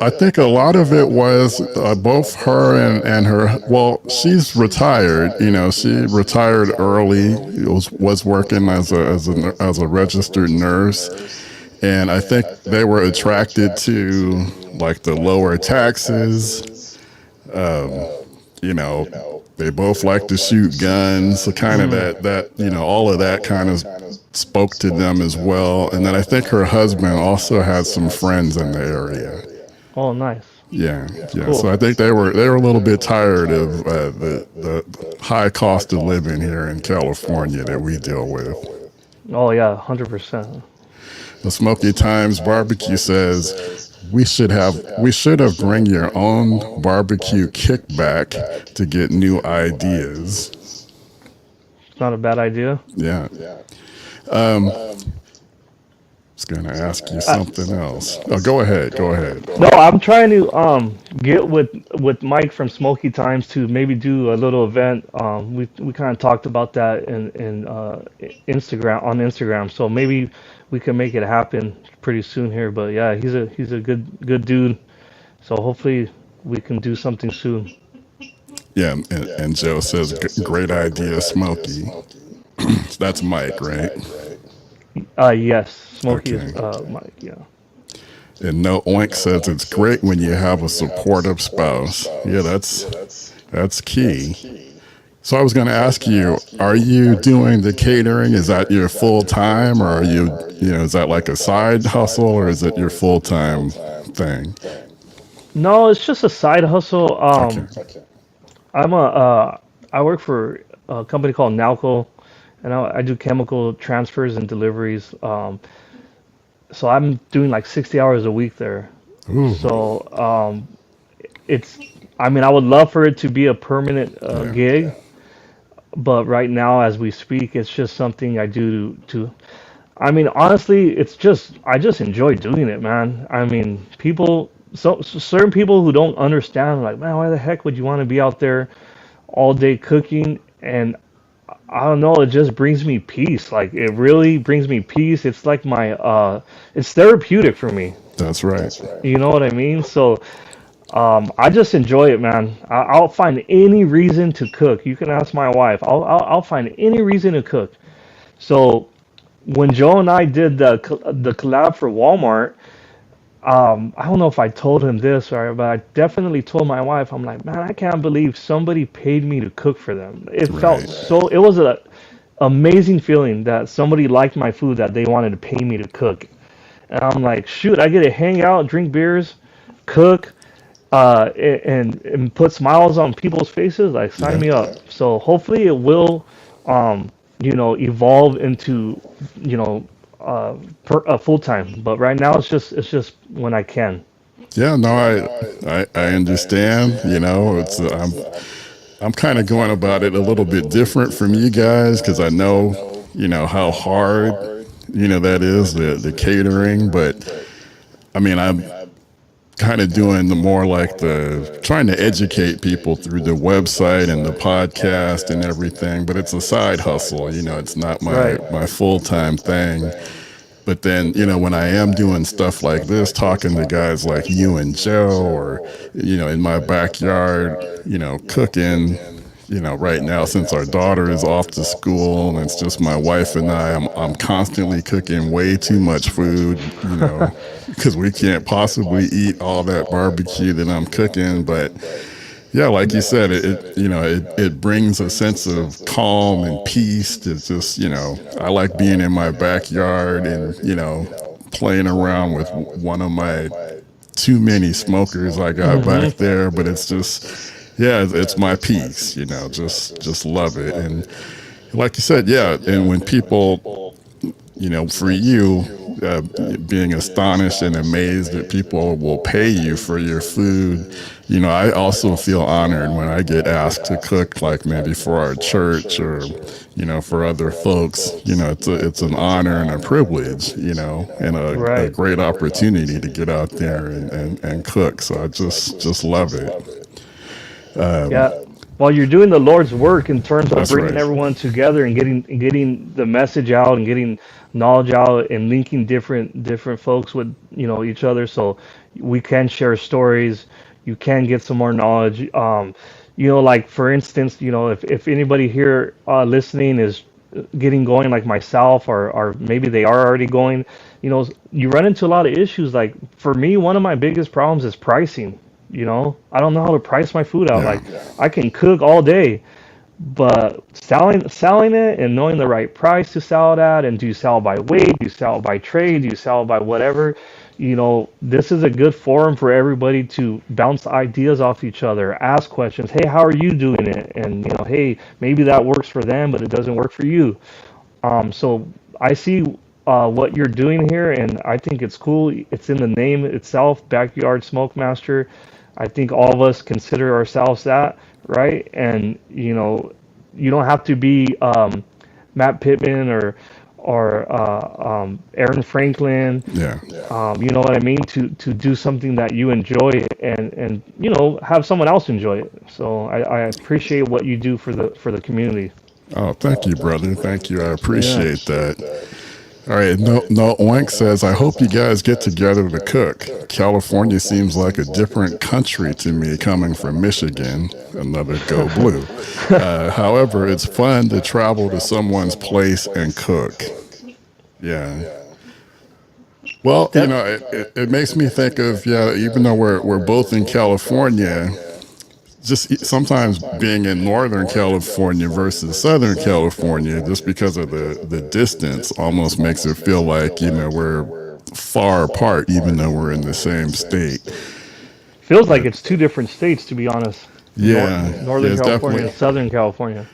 Speaker 4: I think a lot of it was both her and her. Well, she's retired. She retired early. Was working as a registered nurse, and I think they were attracted to like the lower taxes. Um, they both like to shoot guns, so kind of that all of that kind of spoke to them as well. And then I think her husband also had some friends in the area.
Speaker 2: Oh, nice.
Speaker 4: Yeah, yeah.
Speaker 2: Cool.
Speaker 4: So I think they were a little bit tired of the high cost of living here in California that we deal with.
Speaker 2: Oh yeah, 100%.
Speaker 4: The Smoky Times Barbecue says we should have bring your own barbecue kickback to get new ideas.
Speaker 2: It's not a bad idea.
Speaker 4: Yeah. Um, was gonna ask you something else. Oh, go ahead. Go ahead.
Speaker 2: No, I'm trying to get with Mike from Smoky Times to maybe do a little event. We kind of talked about that in Instagram on Instagram. So maybe we can make it happen pretty soon here. But yeah, he's a good dude. So hopefully we can do something soon.
Speaker 4: Yeah, and Joe says, great idea, Smokey. That's Mike, right?
Speaker 2: Yes, Smoky
Speaker 4: Okay.
Speaker 2: is Mike. Yeah.
Speaker 4: And No Oink says it's great when you have a supportive spouse. Yeah, that's key. So I was going to ask you, are you doing the catering? Is that your full time, or are is that like a side hustle, or is it your full time thing?
Speaker 2: No, it's just a side hustle.
Speaker 4: Okay.
Speaker 2: I'm a I work for a company called Nalco, and I do chemical transfers and deliveries. So I'm doing like 60 hours a week there.
Speaker 4: Ooh,
Speaker 2: So it's I mean I would love for it to be a permanent
Speaker 4: yeah.
Speaker 2: gig, but right now as we speak, it's just something I do to. I mean honestly, I just enjoy doing it, man. I mean certain people who don't understand like man, why the heck would you want to be out there all day cooking? And I don't know, it just brings me peace. Like it really brings me peace. It's like my it's therapeutic for me.
Speaker 4: That's right.
Speaker 2: You know what I mean? So I just enjoy it, man. I'll find any reason to cook. You can ask my wife. I'll find any reason to cook. So when Joe and I did the collab for Walmart, I don't know if I told him this, right, but I definitely told my wife, I'm like, man, I can't believe somebody paid me to cook for them. It felt
Speaker 4: Right.
Speaker 2: so, it was a amazing feeling that somebody liked my food that they wanted to pay me to cook. And I'm like, shoot, I get to hang out, drink beers, cook, and put smiles on people's faces. Like, sign
Speaker 4: Yeah.
Speaker 2: me up. So hopefully it will, evolve into, you know, full time. But right now it's just when I can.
Speaker 4: Yeah, no, I understand. It's I'm kind of going about it a little bit different from you guys because I know, how hard, that is the catering. But I mean, I'm kind of doing the more like the trying to educate people through the website and the podcast and everything. But it's a side hustle. It's not my
Speaker 2: Right.
Speaker 4: full time thing. But then, when I am doing stuff like this, talking to guys like you and Joe, or, in my backyard, cooking, right now, since our daughter is off to school and it's just my wife and I'm constantly cooking way too much food, because we can't possibly eat all that barbecue that I'm cooking. But yeah, like you said, it brings a sense of calm and peace to just, I like being in my backyard and, playing around with one of my too many smokers I got back there, but it's just, yeah, it's my piece, just love it. And like you said, yeah, and when people, for you, being astonished and amazed that people will pay you for your food, I also feel honored when I get asked to cook, like maybe for our church or, for other folks. It's an honor and a privilege, and a
Speaker 2: Right.
Speaker 4: great opportunity to get out there and cook. So I just love it.
Speaker 2: Yeah. While you're doing the Lord's work in terms of
Speaker 4: That's
Speaker 2: bringing
Speaker 4: right.
Speaker 2: everyone together and getting the message out and getting knowledge out and linking different folks with each other, so we can share stories. You can get some more knowledge. Like for instance, if anybody here listening is getting going like myself, or maybe they are already going, you run into a lot of issues. Like for me, one of my biggest problems is pricing. I don't know how to price my food out.
Speaker 4: Yeah.
Speaker 2: Like I can cook all day, but selling it and knowing the right price to sell it at, and do you sell by weight, do you sell by trade, do you sell by whatever, this is a good forum for everybody to bounce ideas off each other, ask questions. Hey, how are you doing it? And hey, maybe that works for them, but it doesn't work for you. So I see what you're doing here, and I think it's cool. It's in the name itself, Backyard Smokemaster. I think all of us consider ourselves that, right? And you don't have to be Matt Pittman or Aaron Franklin.
Speaker 4: Yeah.
Speaker 2: You know what I mean? To do something that you enjoy and you know have someone else enjoy it. So I appreciate what you do for the community.
Speaker 4: Oh, thank you, brother. Thank you. I
Speaker 2: Yeah.
Speaker 4: appreciate that. All right. No Oink says, I hope you guys get together to cook. California seems like a different country to me coming from Michigan. Another go blue. However, it's fun to travel to someone's place and cook. Yeah. Well, you know, it makes me think of, yeah, even though we're both in California, just sometimes being in Northern California versus Southern California, just because of the distance, almost makes it feel like, you know, we're far apart, even though we're in the same state.
Speaker 2: Feels like it's two different states, to be honest.
Speaker 4: Yeah,
Speaker 2: Northern
Speaker 4: it's
Speaker 2: California and Southern California.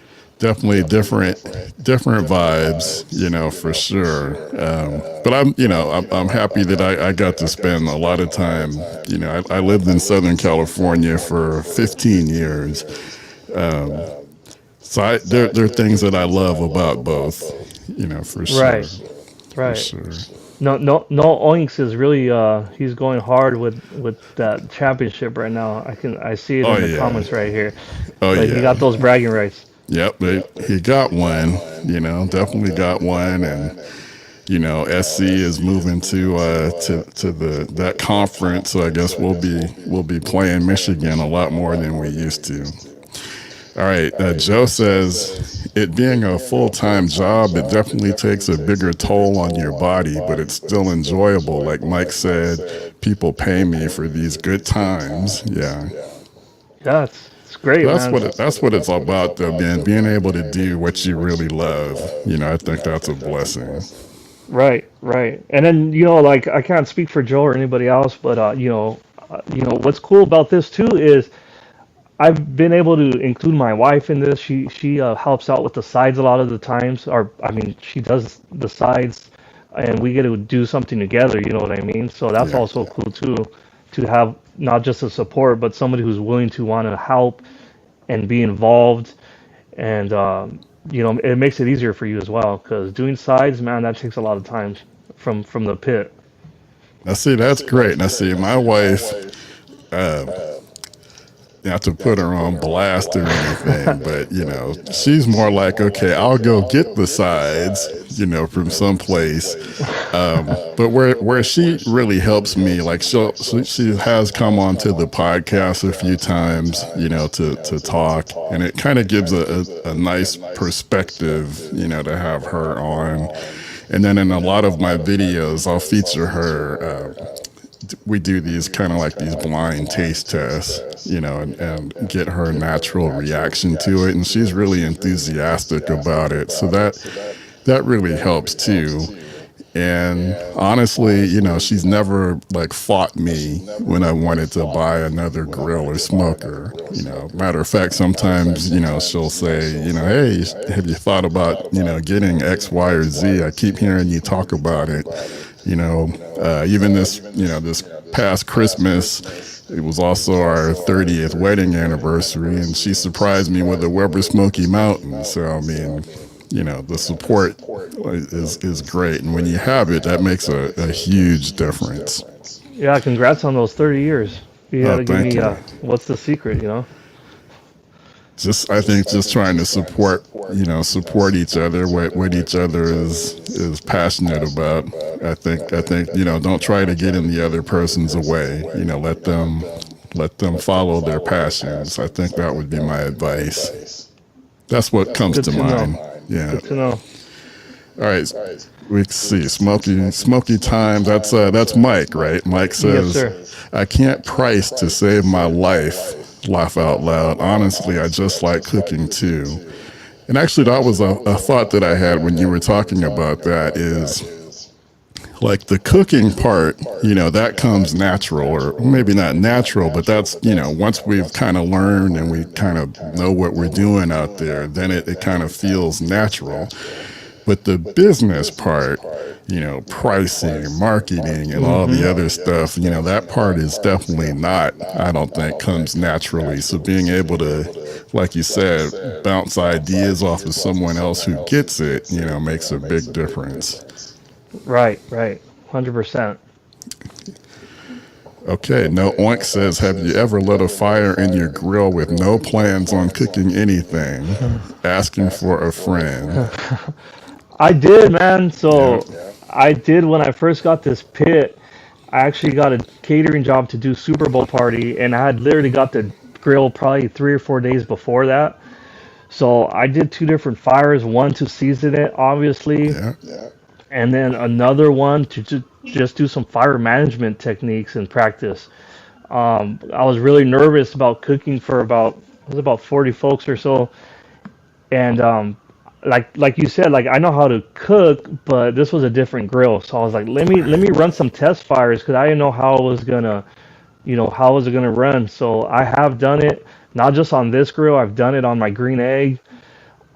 Speaker 4: definitely different vibes, you know, for sure. But I'm happy that I got to spend a lot of time. You know, I lived in Southern California for 15 years. So there are things that I love about both, you know, for sure.
Speaker 2: Right,
Speaker 4: For
Speaker 2: right.
Speaker 4: sure.
Speaker 2: No Oinks is really he's going hard with that championship right now. I see it
Speaker 4: Oh,
Speaker 2: in the
Speaker 4: yeah.
Speaker 2: comments right here.
Speaker 4: Oh,
Speaker 2: Like
Speaker 4: yeah.
Speaker 2: he got those bragging rights.
Speaker 4: Yep, he got one, you know, definitely got one. And, you know, SC is moving to that conference. So I guess we'll be playing Michigan a lot more than we used to. All right. Joe says, it being a full-time job, it definitely takes a bigger toll on your body, but it's still enjoyable. Like Mike said, people pay me for these good times. Yeah.
Speaker 2: Yeah, it's great,
Speaker 4: That's
Speaker 2: man.
Speaker 4: that's what it's all about, though, man. Being able to do what you really love. You know, I think that's a blessing.
Speaker 2: Right, right. And then, you know, like I can't speak for Joe or anybody else, but you know what's cool about this too is I've been able to include my wife in this. She helps out with the sides a lot of the times, or I mean, she does the sides, and we get to do something together. You know what I mean? So that's
Speaker 4: Yeah.
Speaker 2: also cool too, to have not just a support, but somebody who's willing to want to help and be involved, and you know, it makes it easier for you as well. Because doing sides, man, that takes a lot of time from the pit.
Speaker 4: Now, see, that's great. Now, see, my wife, not to put her on blast or anything, but, you know, she's more like, okay, I'll go get the sides, you know, from someplace. But where she really helps me, like she has come onto the podcast a few times, you know, to talk, and it kind of gives a nice perspective, you know, to have her on. And then in a lot of my videos, I'll feature her. We do these kind of like these blind taste tests, you know, and get her natural reaction to it. And she's really enthusiastic about it. So that really helps too. And honestly, you know, she's never like fought me when I wanted to buy another grill or smoker. You know, matter of fact, sometimes, you know, she'll say, you know, hey, have you thought about, you know, getting X, Y, or Z? I keep hearing you talk about it. You know, even this past Christmas, it was also our 30th wedding anniversary, and she surprised me with a Weber Smoky Mountain. So, I mean, you know, the support is great. And when you have it, that makes a huge difference.
Speaker 2: Yeah, congrats on those 30 years. You
Speaker 4: Oh,
Speaker 2: gotta give
Speaker 4: thank
Speaker 2: me
Speaker 4: you.
Speaker 2: what's the secret, you know?
Speaker 4: I think just trying to support each other, what each other is passionate about. I think, you know, don't try to get in the other person's way. You know, let them follow their passions. I think that would be my advice. That's what comes
Speaker 2: Good
Speaker 4: to
Speaker 2: to
Speaker 4: mind.
Speaker 2: know.
Speaker 4: Yeah.
Speaker 2: Good to know.
Speaker 4: All right. We see Smoky time. That's Mike, right? Mike
Speaker 2: Yes,
Speaker 4: says,
Speaker 2: sir.
Speaker 4: I can't price to save my life. Laugh out loud. Honestly, I just like cooking too. And actually, that was a thought that I had when you were talking about that is like the cooking part, you know, that comes natural, or maybe not natural, but that's, you know, once we've kind of learned and we kind of know what we're doing out there, then it kind of feels natural. But the business part, pricing, marketing, and all the other stuff, that part is definitely not, I don't think, comes naturally. So being able to, like you said, bounce ideas off of someone else who gets it, makes a big difference.
Speaker 2: Right, 100%.
Speaker 4: Okay, No Oink says, have you ever lit a fire in your grill with no plans on cooking anything, asking for a friend?
Speaker 2: I did, man. So
Speaker 4: Yeah.
Speaker 2: I did when I first got this pit. I actually got a catering job to do Super Bowl party, and I had literally got the grill probably 3 or 4 days before that. So I did two different fires, one to season it, obviously,
Speaker 4: Yeah.
Speaker 2: and then another one to just do some fire management techniques and practice. I was really nervous about cooking for it was about 40 folks or so, and like you said, like I know how to cook, but this was a different grill, so I was like, let me run some test fires because I didn't know how it was gonna, how was it gonna run. So I have done it, not just on this grill. I've done it on my green egg.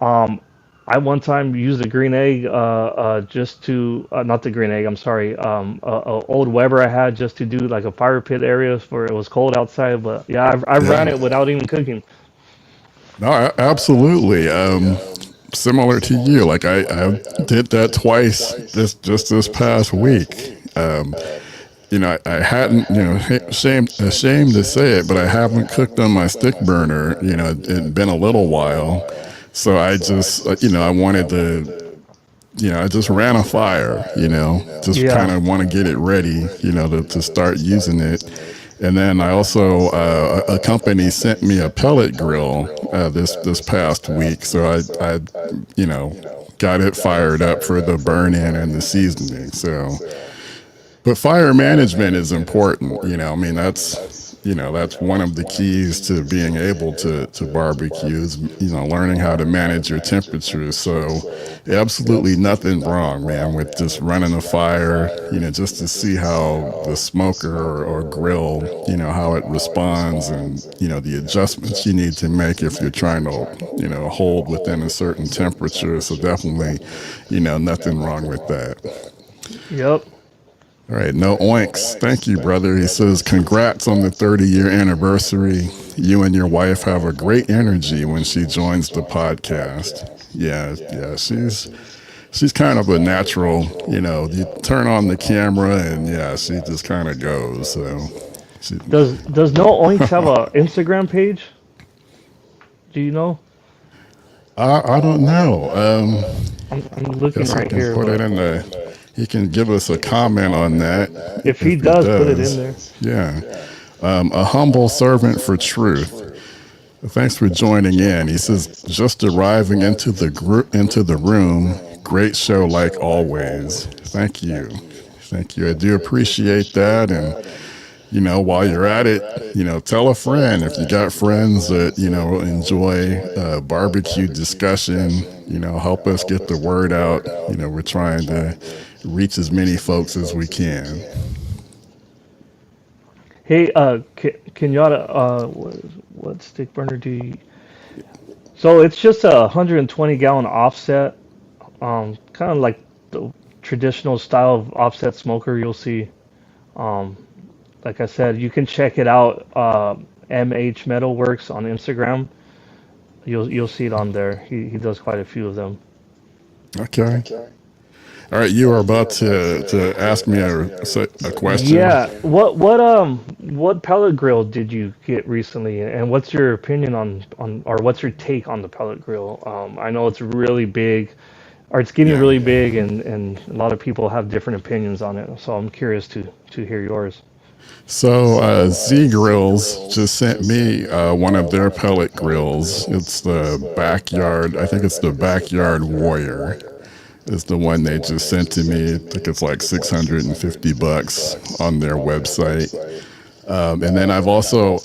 Speaker 2: Um, I one time used the green egg, just to not the green egg. I'm sorry. A old Weber I had just to do like a fire pit area for it was cold outside. But yeah, I've ran
Speaker 4: Yeah.
Speaker 2: it without even cooking.
Speaker 4: No, absolutely. Similar to you, like I did that twice this past week. I hadn't, ashamed to say it, but I haven't cooked on my stick burner. It'd been a little while, so I just, I wanted to, I just ran a fire. Just
Speaker 2: Yeah.
Speaker 4: kind of want to get it ready, to start using it. And then I also, a company sent me a pellet grill this past week, so I got it fired up for the burn-in and the seasoning. So, but fire management is important. I mean, that's one of the keys to being able to barbecue is, learning how to manage your temperatures. So absolutely nothing wrong, man, with just running a fire, just to see how the smoker or grill, how it responds and, the adjustments you need to make if you're trying to, hold within a certain temperature. So definitely, nothing wrong with that.
Speaker 2: Yep.
Speaker 4: All right, No Oinks. Thank you, brother. He says, congrats on the 30-year anniversary. You and your wife have a great energy when she joins the podcast. Yeah, she's kind of a natural, you turn on the camera and yeah, she just kind of goes. So
Speaker 2: Does No Oinks have a Instagram page? Do you know?
Speaker 4: I don't know.
Speaker 2: I'm looking
Speaker 4: Guess I
Speaker 2: right
Speaker 4: can
Speaker 2: here,
Speaker 4: put it
Speaker 2: but
Speaker 4: in the. He can give us a comment on that
Speaker 2: if he does, put it in there.
Speaker 4: Yeah. A humble servant for truth. Thanks for joining in. He says, just arriving into the room. Great show like always. Thank you. I do appreciate that. And, while you're at it, tell a friend if you got friends that, enjoy barbecue discussion, help us get the word out. We're trying to reach as many folks as we can.
Speaker 2: Hey, Kenyatta, what stick burner do you? So it's just a 120 gallon offset, kind of like the traditional style of offset smoker you'll see. Um, like I said, you can check it out. MH Metalworks on Instagram. You'll see it on there. He does quite a few of them.
Speaker 4: Okay. All right, you are about to ask me a question.
Speaker 2: Yeah. What pellet grill did you get recently, and what's your opinion on or what's your take on the pellet grill? I know it's really big, or it's getting
Speaker 4: Yeah.
Speaker 2: really big, and a lot of people have different opinions on it. So I'm curious to hear yours.
Speaker 4: So Z Grills just sent me one of their pellet grills. It's the backyard. I think it's the Backyard Warrior. Is the one they just sent to me. I think it's like $650 on their website. And then I've also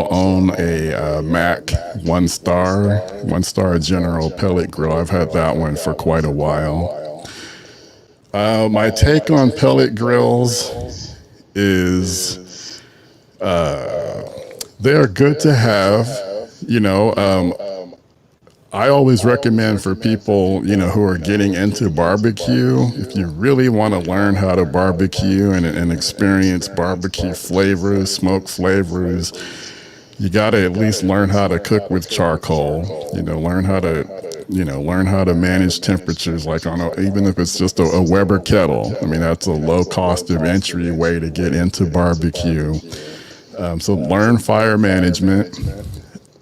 Speaker 4: own a Mac one star General pellet grill. I've had that one for quite a while. My take on pellet grills is they're good to have. I always recommend for people, who are getting into barbecue, if you really want to learn how to barbecue and experience barbecue flavors, smoke flavors, you got to at least learn how to cook with charcoal, learn how to manage temperatures, like even if it's just a Weber kettle. I mean, that's a low cost of entry way to get into barbecue. So learn fire management.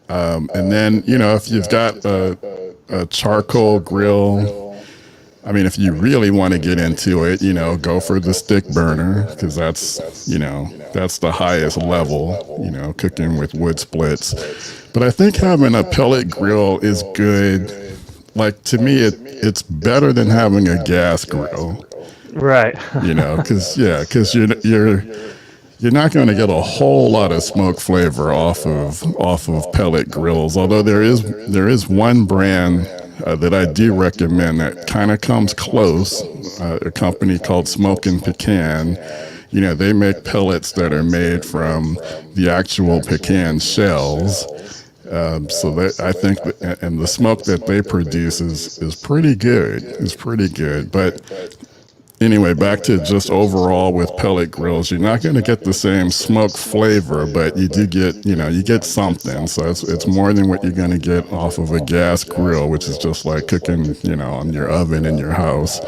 Speaker 4: And then, if you've got a charcoal grill, I mean, if you really want to get into it, go for the stick burner, because that's the highest level, cooking with wood splits. But I think having a pellet grill is good. Like, to me, it's better than having a gas grill,
Speaker 2: Right.
Speaker 4: because you're not going to get a whole lot of smoke flavor off of pellet grills. Although there is one brand that I do recommend that kind of comes close. A company called Smokin' Pecan. They make pellets that are made from the actual pecan shells. So I think, and the smoke that they produce is pretty good. It's pretty good, but. Anyway, back to just overall with pellet grills, you're not going to get the same smoke flavor, but you do get, you get something. So it's more than what you're going to get off of a gas grill, which is just like cooking, on your oven in your house.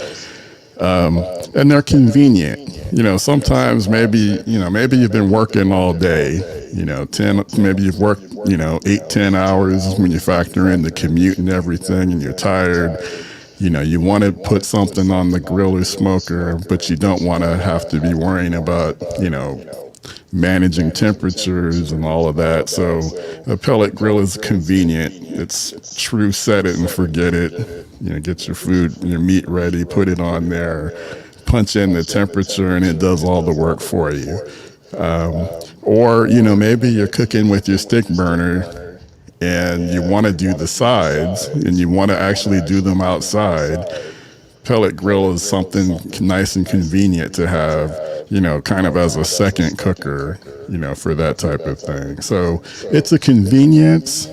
Speaker 4: And they're convenient. Sometimes maybe you've been working all day, maybe you've worked, 8-10 hours when you factor in the commute and everything, and you're tired. You want to put something on the grill or smoker, but you don't want to have to be worrying about, managing temperatures and all of that. So a pellet grill is convenient. It's true set it and forget it. Get your food, your meat ready, put it on there, punch in the temperature, and it does all the work for you. Or, maybe you're cooking with your stick burner and you want to do the sides and you want to actually do them outside. Pellet grill is something nice and convenient to have, kind of as a second cooker, for that type of thing. So it's a convenience,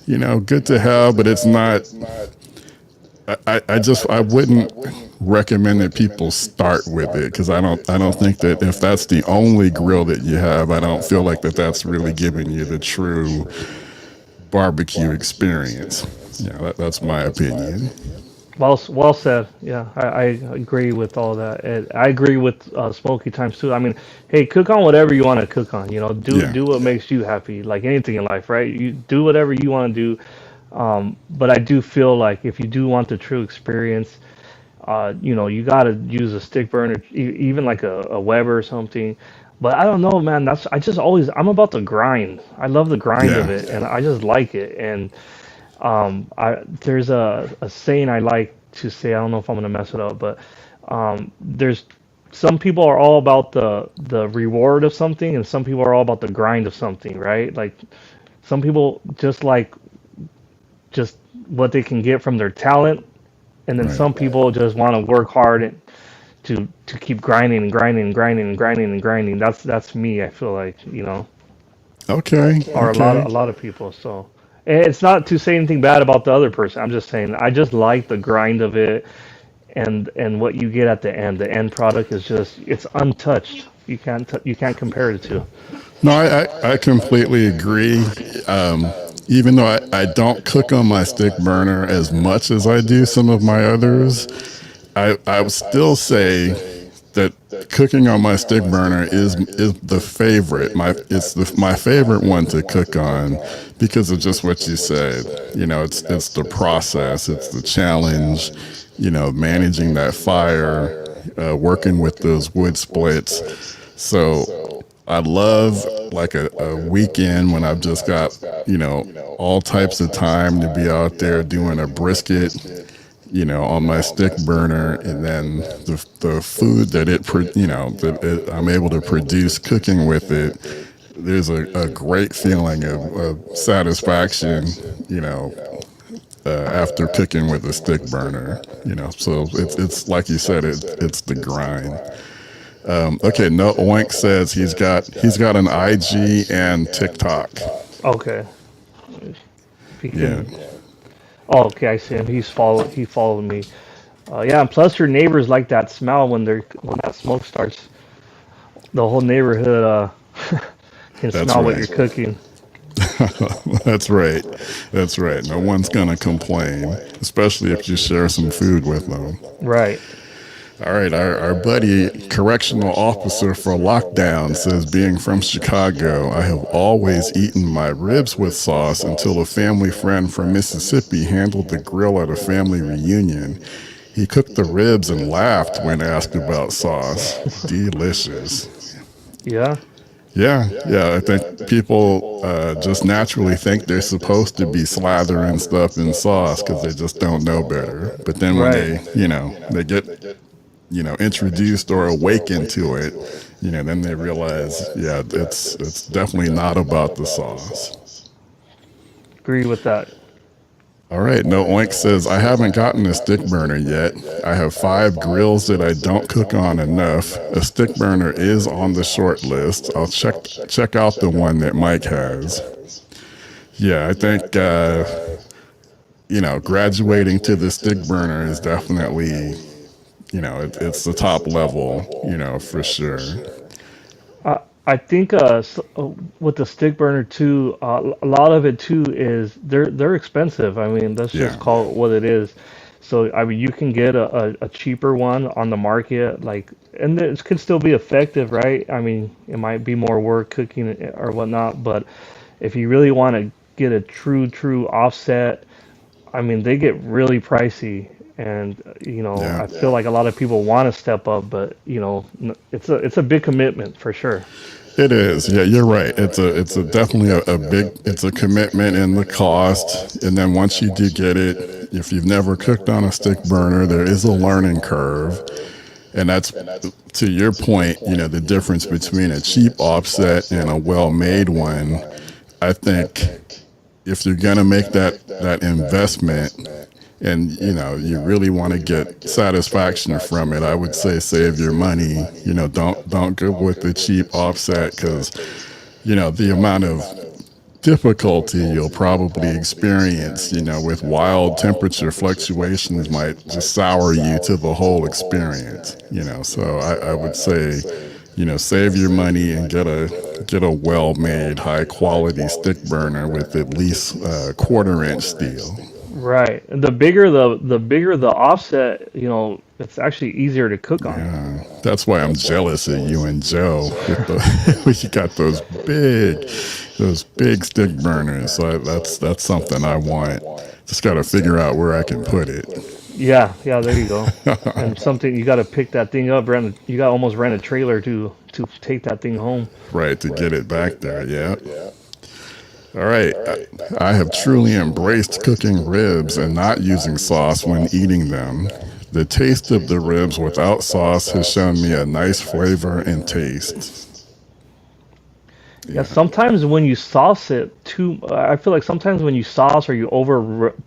Speaker 4: good to have, but it's not, I wouldn't recommend that people start with it, because I don't think that if that's the only grill that you have, I don't feel like that's really giving you the true barbecue experience. That's my opinion.
Speaker 2: Well said. Yeah, I agree with all that. And I agree with Smoky Times too. I mean, hey, cook on whatever you want to cook on. Do what makes you happy. Like anything in life, right? You do whatever you want to do. But I do feel like if you do want the true experience, you got to use a stick burner, even like a Weber or something. But I don't know, man. I'm about the grind. I love the grind of it, and I just like it. And there's a saying I like to say. I don't know if I'm gonna mess it up, but there's some people are all about the reward of something, and some people are all about the grind of something, right? Like some people just like just what they can get from their talent, and then some people just want to work hard and to keep grinding and grinding and grinding and grinding and grinding. That's me. I feel like,
Speaker 4: Okay.
Speaker 2: or a lot of people. So and it's not to say anything bad about the other person. I'm just saying I just like the grind of it, and what you get at the end. The end product is it's untouched. You can't compare it to.
Speaker 4: No, I completely agree. Even though I don't cook on my stick burner as much as I do some of my others, I would still say that cooking on my stick burner is the favorite. My favorite one to cook on, because of just what you said. It's the process, it's the challenge. Managing that fire, working with those wood splits. So I love like a weekend when I've just got all types of time to be out there doing a brisket, on my stick burner, and then the food that I'm able to produce cooking with it. There's a great feeling of satisfaction, after cooking with a stick burner. So it's like you said, it's the grind. Okay, no Oink says he's got an IG and TikTok.
Speaker 2: Okay.
Speaker 4: Yeah.
Speaker 2: Oh, okay, I see him. He followed me. Yeah, and plus your neighbors like that smell when that smoke starts. The whole neighborhood can
Speaker 4: That's
Speaker 2: smell what
Speaker 4: right.
Speaker 2: you're cooking.
Speaker 4: That's right. That's right. No one's gonna complain, especially if you share some food with them.
Speaker 2: Right.
Speaker 4: All right, our buddy, correctional officer for lockdown, says, being from Chicago, I have always eaten my ribs with sauce until a family friend from Mississippi handled the grill at a family reunion. He cooked the ribs and laughed when asked about sauce. Delicious.
Speaker 2: Yeah.
Speaker 4: Yeah. I think people just naturally think they're supposed to be slathering stuff in sauce because they just don't know better. But then when
Speaker 2: Right.
Speaker 4: they get introduced or awakened to it, then they realize, yeah, it's definitely not about the sauce.
Speaker 2: Agree with that.
Speaker 4: All right, No Oink says, I haven't gotten a stick burner yet. I have 5 grills that I don't cook on enough. A stick burner is on the short list. I'll check out the one that Mike has. Yeah, I think graduating to the stick burner is definitely, it's the top level, for sure.
Speaker 2: I think with the stick burner too, a lot of it too is they're expensive. I mean, let's
Speaker 4: Yeah.
Speaker 2: just call it what it is. So I mean, you can get a cheaper one on the market, like, and it can still be effective, right? I mean, it might be more work cooking it or whatnot, but if you really want to get a true offset, I mean, they get really pricey, and
Speaker 4: Yeah.
Speaker 2: I feel like a lot of people want to step up, but it's a big commitment for sure.
Speaker 4: It is. Yeah, you're right. It's a definitely a big, it's a commitment in the cost. And then once you do get it, if you've never cooked on a stick burner, there is a learning curve. And that's, to your point, the difference between a cheap offset and a well-made one. I think if you're going to make that investment, and you really want to get satisfaction from it, I would say save your money. Don't go with the cheap offset, because the amount of difficulty you'll probably experience with wild temperature fluctuations might just sour you to the whole experience. So I would say save your money and get a well-made, high-quality stick burner with at least quarter-inch steel.
Speaker 2: Right. And the bigger the offset, it's actually easier to cook on.
Speaker 4: That's why I'm jealous of you and Joe. You got those big stick burners. So that's something I want. Just got to figure out where I can put it.
Speaker 2: Yeah, there you go. And something you got to pick that thing up. You got to almost rent a trailer to take that thing home.
Speaker 4: Right, to get it back there. Yeah. All right. I have truly embraced cooking ribs and not using sauce when eating them. The taste of the ribs without sauce has shown me a nice flavor and taste.
Speaker 2: Yeah, sometimes when you sauce it I feel like sometimes when you sauce or you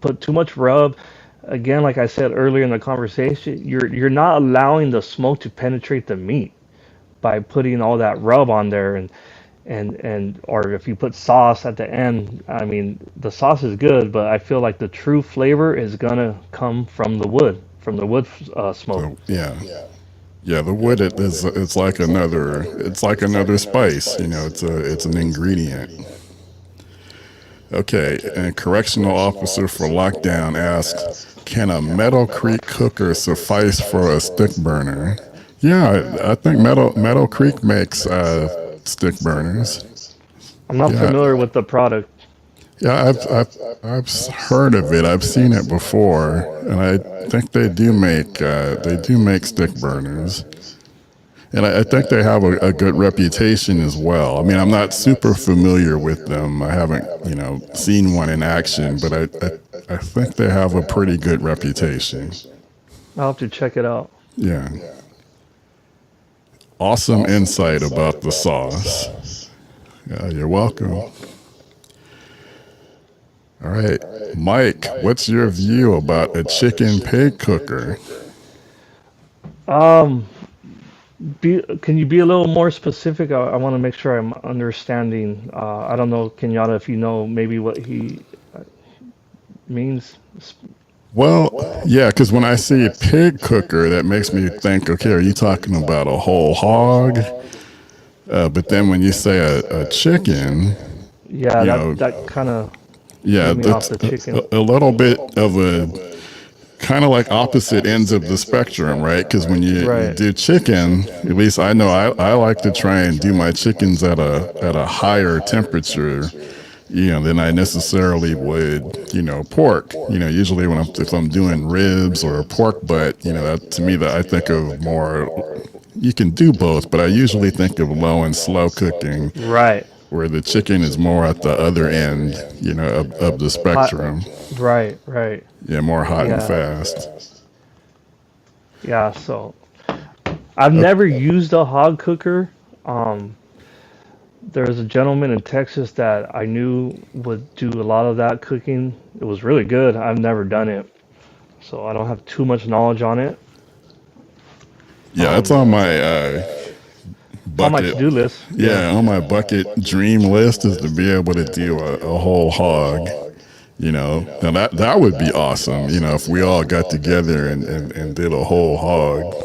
Speaker 2: put too much rub, again, like I said earlier in the conversation, you're not allowing the smoke to penetrate the meat by putting all that rub on there, and or if you put sauce at the end. I mean, the sauce is good, but I feel like the true flavor is gonna come from the wood, smoke.
Speaker 4: So yeah, the wood it's like another spice. It's an ingredient. Okay, and correctional officer for lockdown asks, can a Metal Creek cooker suffice for a stick burner? Yeah, I think Metal Creek makes stick burners.
Speaker 2: I'm not
Speaker 4: Yeah,
Speaker 2: familiar with the product.
Speaker 4: yeah, I've heard of it. I've seen it before, and I think they do make stick burners. And I think they have a good reputation as well. I mean, I'm not super familiar with them. I haven't, seen one in action, but I think they have a pretty good reputation.
Speaker 2: I'll have to check it out.
Speaker 4: Yeah. Awesome insight about the sauce. Yeah, you're welcome. All right. Mike, what's your view about a chicken pig cooker?
Speaker 2: Can you be a little more specific? I want to make sure I'm understanding. I don't know, Kenyatta, if you know maybe what he means.
Speaker 4: Well, yeah, because when I see pig cooker, that makes me think, okay, are you talking about a whole hog? But then when you say a chicken,
Speaker 2: Yeah,
Speaker 4: you know,
Speaker 2: that kind of
Speaker 4: yeah,
Speaker 2: threw me off
Speaker 4: that's
Speaker 2: the chicken.
Speaker 4: a little bit of a kind of like opposite ends of the spectrum, right? Because when you
Speaker 2: Right.
Speaker 4: do chicken, at least I know I like to try and do my chickens at a higher temperature, than I necessarily would, pork. Usually when if I'm doing ribs or pork butt, that to me that I think of more. You can do both, but I usually think of low and slow cooking,
Speaker 2: Right.
Speaker 4: where the chicken is more at the other end, of the
Speaker 2: Hot.
Speaker 4: spectrum.
Speaker 2: Right. Right.
Speaker 4: Yeah, more hot and
Speaker 2: Yeah.
Speaker 4: fast.
Speaker 2: Yeah. So I've
Speaker 4: Okay.
Speaker 2: never used a hog cooker. Um, there's a gentleman in Texas that I knew would do a lot of that cooking. It was really good. I've never done it, so I don't have too much knowledge on it.
Speaker 4: Yeah, it's
Speaker 2: Um,
Speaker 4: on my
Speaker 2: it's on my
Speaker 4: bucket.
Speaker 2: to-do list. Yeah.
Speaker 4: Yeah, on my bucket dream list is to be able to do a whole hog. Now that would be awesome. If we all got together and did a whole hog.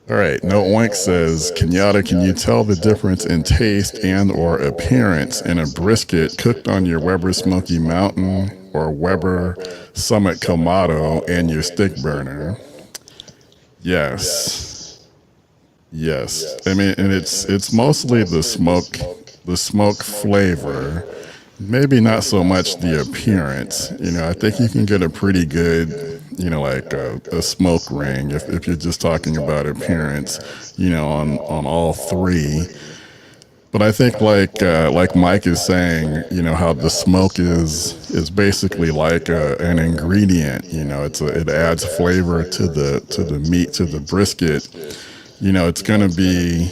Speaker 4: All right. Note Wank says, Kenyatta, can you tell the difference in taste and or appearance in a brisket cooked on your Weber Smoky Mountain or Weber Summit Kamado and your stick burner? Yes. Yes. I mean, and it's mostly the smoke flavor. Maybe not so much the appearance. I think you can get a pretty good, like a smoke ring if you're just talking about appearance, on all three. But I think like Mike is saying, how the smoke is basically like an ingredient. It adds flavor to the meat, to the brisket. It's gonna be,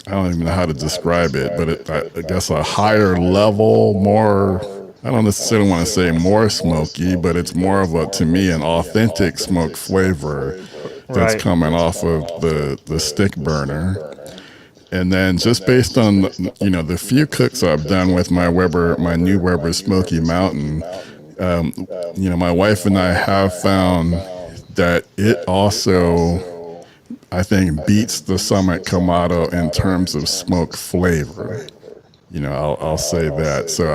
Speaker 4: I don't even know how to describe it, but I guess a higher level, more, I don't necessarily want to say more smoky, but it's more of to me, an authentic smoke flavor that's
Speaker 2: Right.
Speaker 4: coming off of the stick burner. And then just based on, the few cooks I've done with my new Weber Smoky Mountain, my wife and I have found that it also, I think, beats the Summit Kamado in terms of smoke flavor. I'll say that. So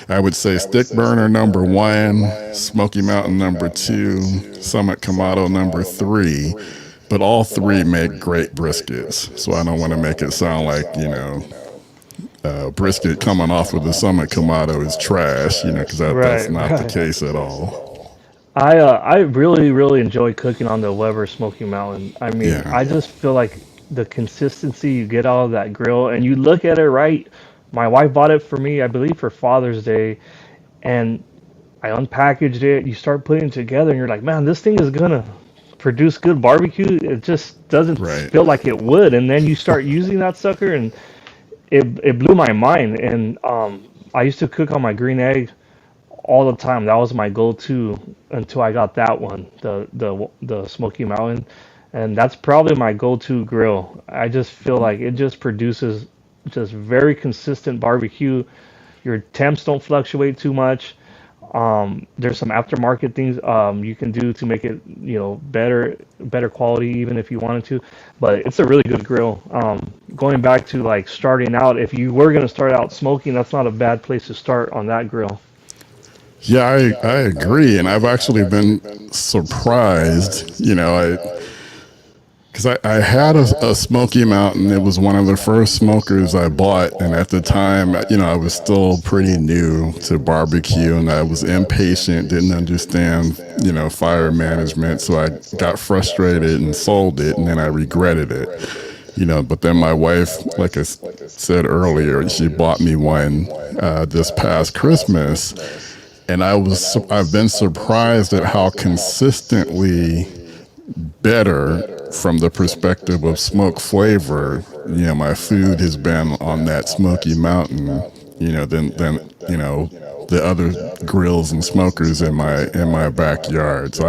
Speaker 4: I would say stick burner number 1, Smoky Mountain number 2, Summit Kamado number 3. But all three make great briskets. So I don't want to make it sound like, brisket coming off of the Summit Kamado is trash, because that's
Speaker 2: Right.
Speaker 4: not the
Speaker 2: Right.
Speaker 4: case at all.
Speaker 2: I really enjoy cooking on the Weber Smoky Mountain. I mean,
Speaker 4: Yeah.
Speaker 2: I just feel like the consistency you get out of that grill, and you look at it right. My wife bought it for me, I believe, for Father's Day, and I unpackaged it. You start putting it together, and you're like, man, this thing is gonna produce good barbecue. It just doesn't
Speaker 4: Right.
Speaker 2: feel like it would. And then you start using that sucker, and it blew my mind. And I used to cook on my green egg all the time. That was my go-to until I got that one, the Smoky Mountain, and that's probably my go-to grill. I just feel like it just produces just very consistent barbecue. Your temps don't fluctuate too much. There's some aftermarket things you can do to make it, better quality, even if you wanted to. But it's a really good grill. Going back to like starting out, if you were gonna start out smoking, that's not a bad place to start on that grill.
Speaker 4: Yeah, I agree. And I've actually been surprised, because I had a Smoky Mountain. It was one of the first smokers I bought. And at the time, I was still pretty new to barbecue and I was impatient, didn't understand, fire management. So I got frustrated and sold it, and then I regretted it. But then my wife, like I said earlier, she bought me one this past Christmas. And I've been surprised at how consistently better from the perspective of smoke flavor, my food has been on that Smoky Mountain, than the other grills and smokers in my backyard. So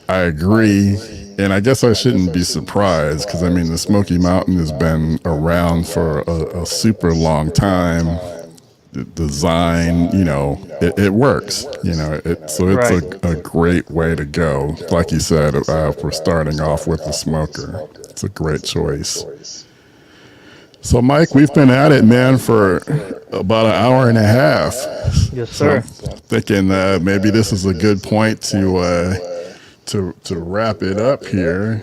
Speaker 4: I agree. And I guess I shouldn't be surprised because, I mean, the Smoky Mountain has been around for a super long time. design, it works, so it's
Speaker 2: Right.
Speaker 4: a great way to go. Like you said, for starting off with the smoker, it's a great choice. So, Mike, we've been at it, man, for about an hour and a half.
Speaker 2: Yes,
Speaker 4: So I'm
Speaker 2: sir.
Speaker 4: thinking maybe this is a good point to wrap it up here.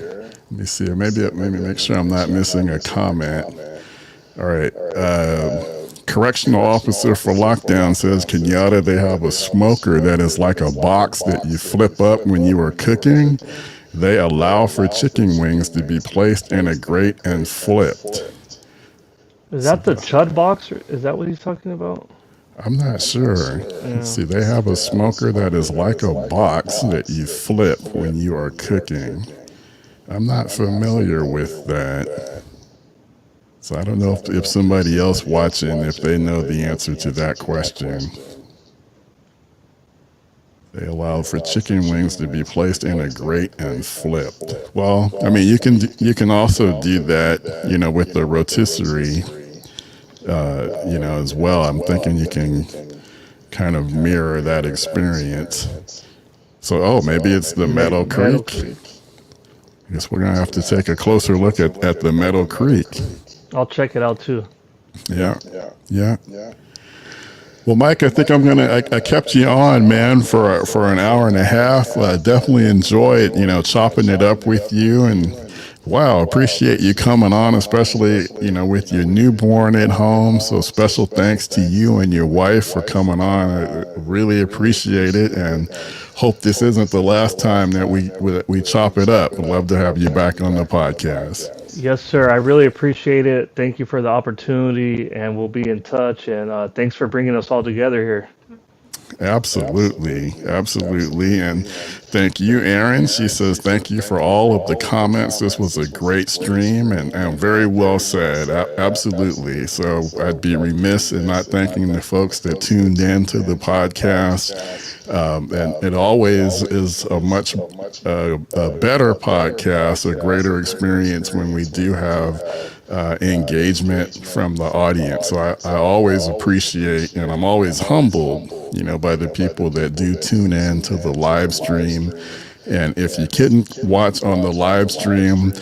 Speaker 4: Let me see. Maybe make sure I'm not missing a comment. All right. Correctional officer for lockdown says Kenyatta, they have a smoker that is like a box that you flip up when you are cooking. They allow for chicken wings to be placed in a grate and flipped.
Speaker 2: Is that the Chud box? Or is that what he's talking about?
Speaker 4: I'm not sure. Let's see. They have a smoker that is like a box that you flip when you are cooking. I'm not familiar with that. So I don't know if somebody else watching, if they know the answer to that question. They allow for chicken wings to be placed in a grate and flipped. Well, I mean, you can also do that, with the rotisserie, as well. I'm thinking you can kind of mirror that experience. So, maybe it's the Meadow Creek. I guess we're gonna have to take a closer look at the Meadow Creek.
Speaker 2: I'll check it out too.
Speaker 4: Yeah. Well, Mike, I think I kept you on, man, for an hour and a half. Definitely enjoyed, chopping it up with you, and wow, appreciate you coming on, especially, with your newborn at home. So special thanks to you and your wife for coming on. I really appreciate it, and hope this isn't the last time that we chop it up. I'd love to have you back on the podcast.
Speaker 2: Yes, sir. I really appreciate it. Thank you for the opportunity, and we'll be in touch. And thanks for bringing us all together here.
Speaker 4: Absolutely. And thank you, Erin. She says, thank you for all of the comments. This was a great stream and very well said. Absolutely. So I'd be remiss in not thanking the folks that tuned in to the podcast. And it always is a much a better podcast, a greater experience when we do have engagement from the audience. So I always appreciate, and I'm always humbled, by the people that do tune in to the live stream. And if you couldn't watch on the live stream,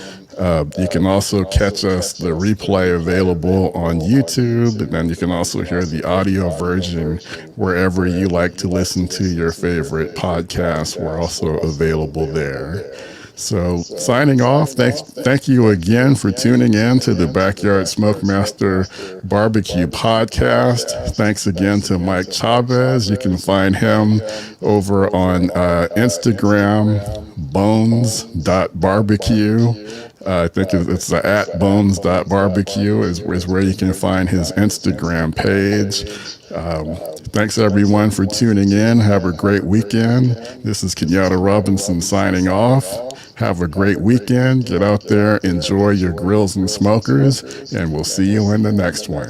Speaker 4: you can also catch us, the replay available on YouTube, and then you can also hear the audio version wherever you like to listen to your favorite podcasts. We're also available there. So signing off, thank you again for tuning in to the Backyard Smokemaster Barbecue Podcast. Thanks again to Mike Chavez. You can find him over on Instagram, bones.barbecue. I think it's at bones.barbecue is where you can find his Instagram page. Thanks everyone for tuning in. Have a great weekend. This is Kenyatta Robinson signing off. Have a great weekend. Get out there, enjoy your grills and smokers, and we'll see you in the next one.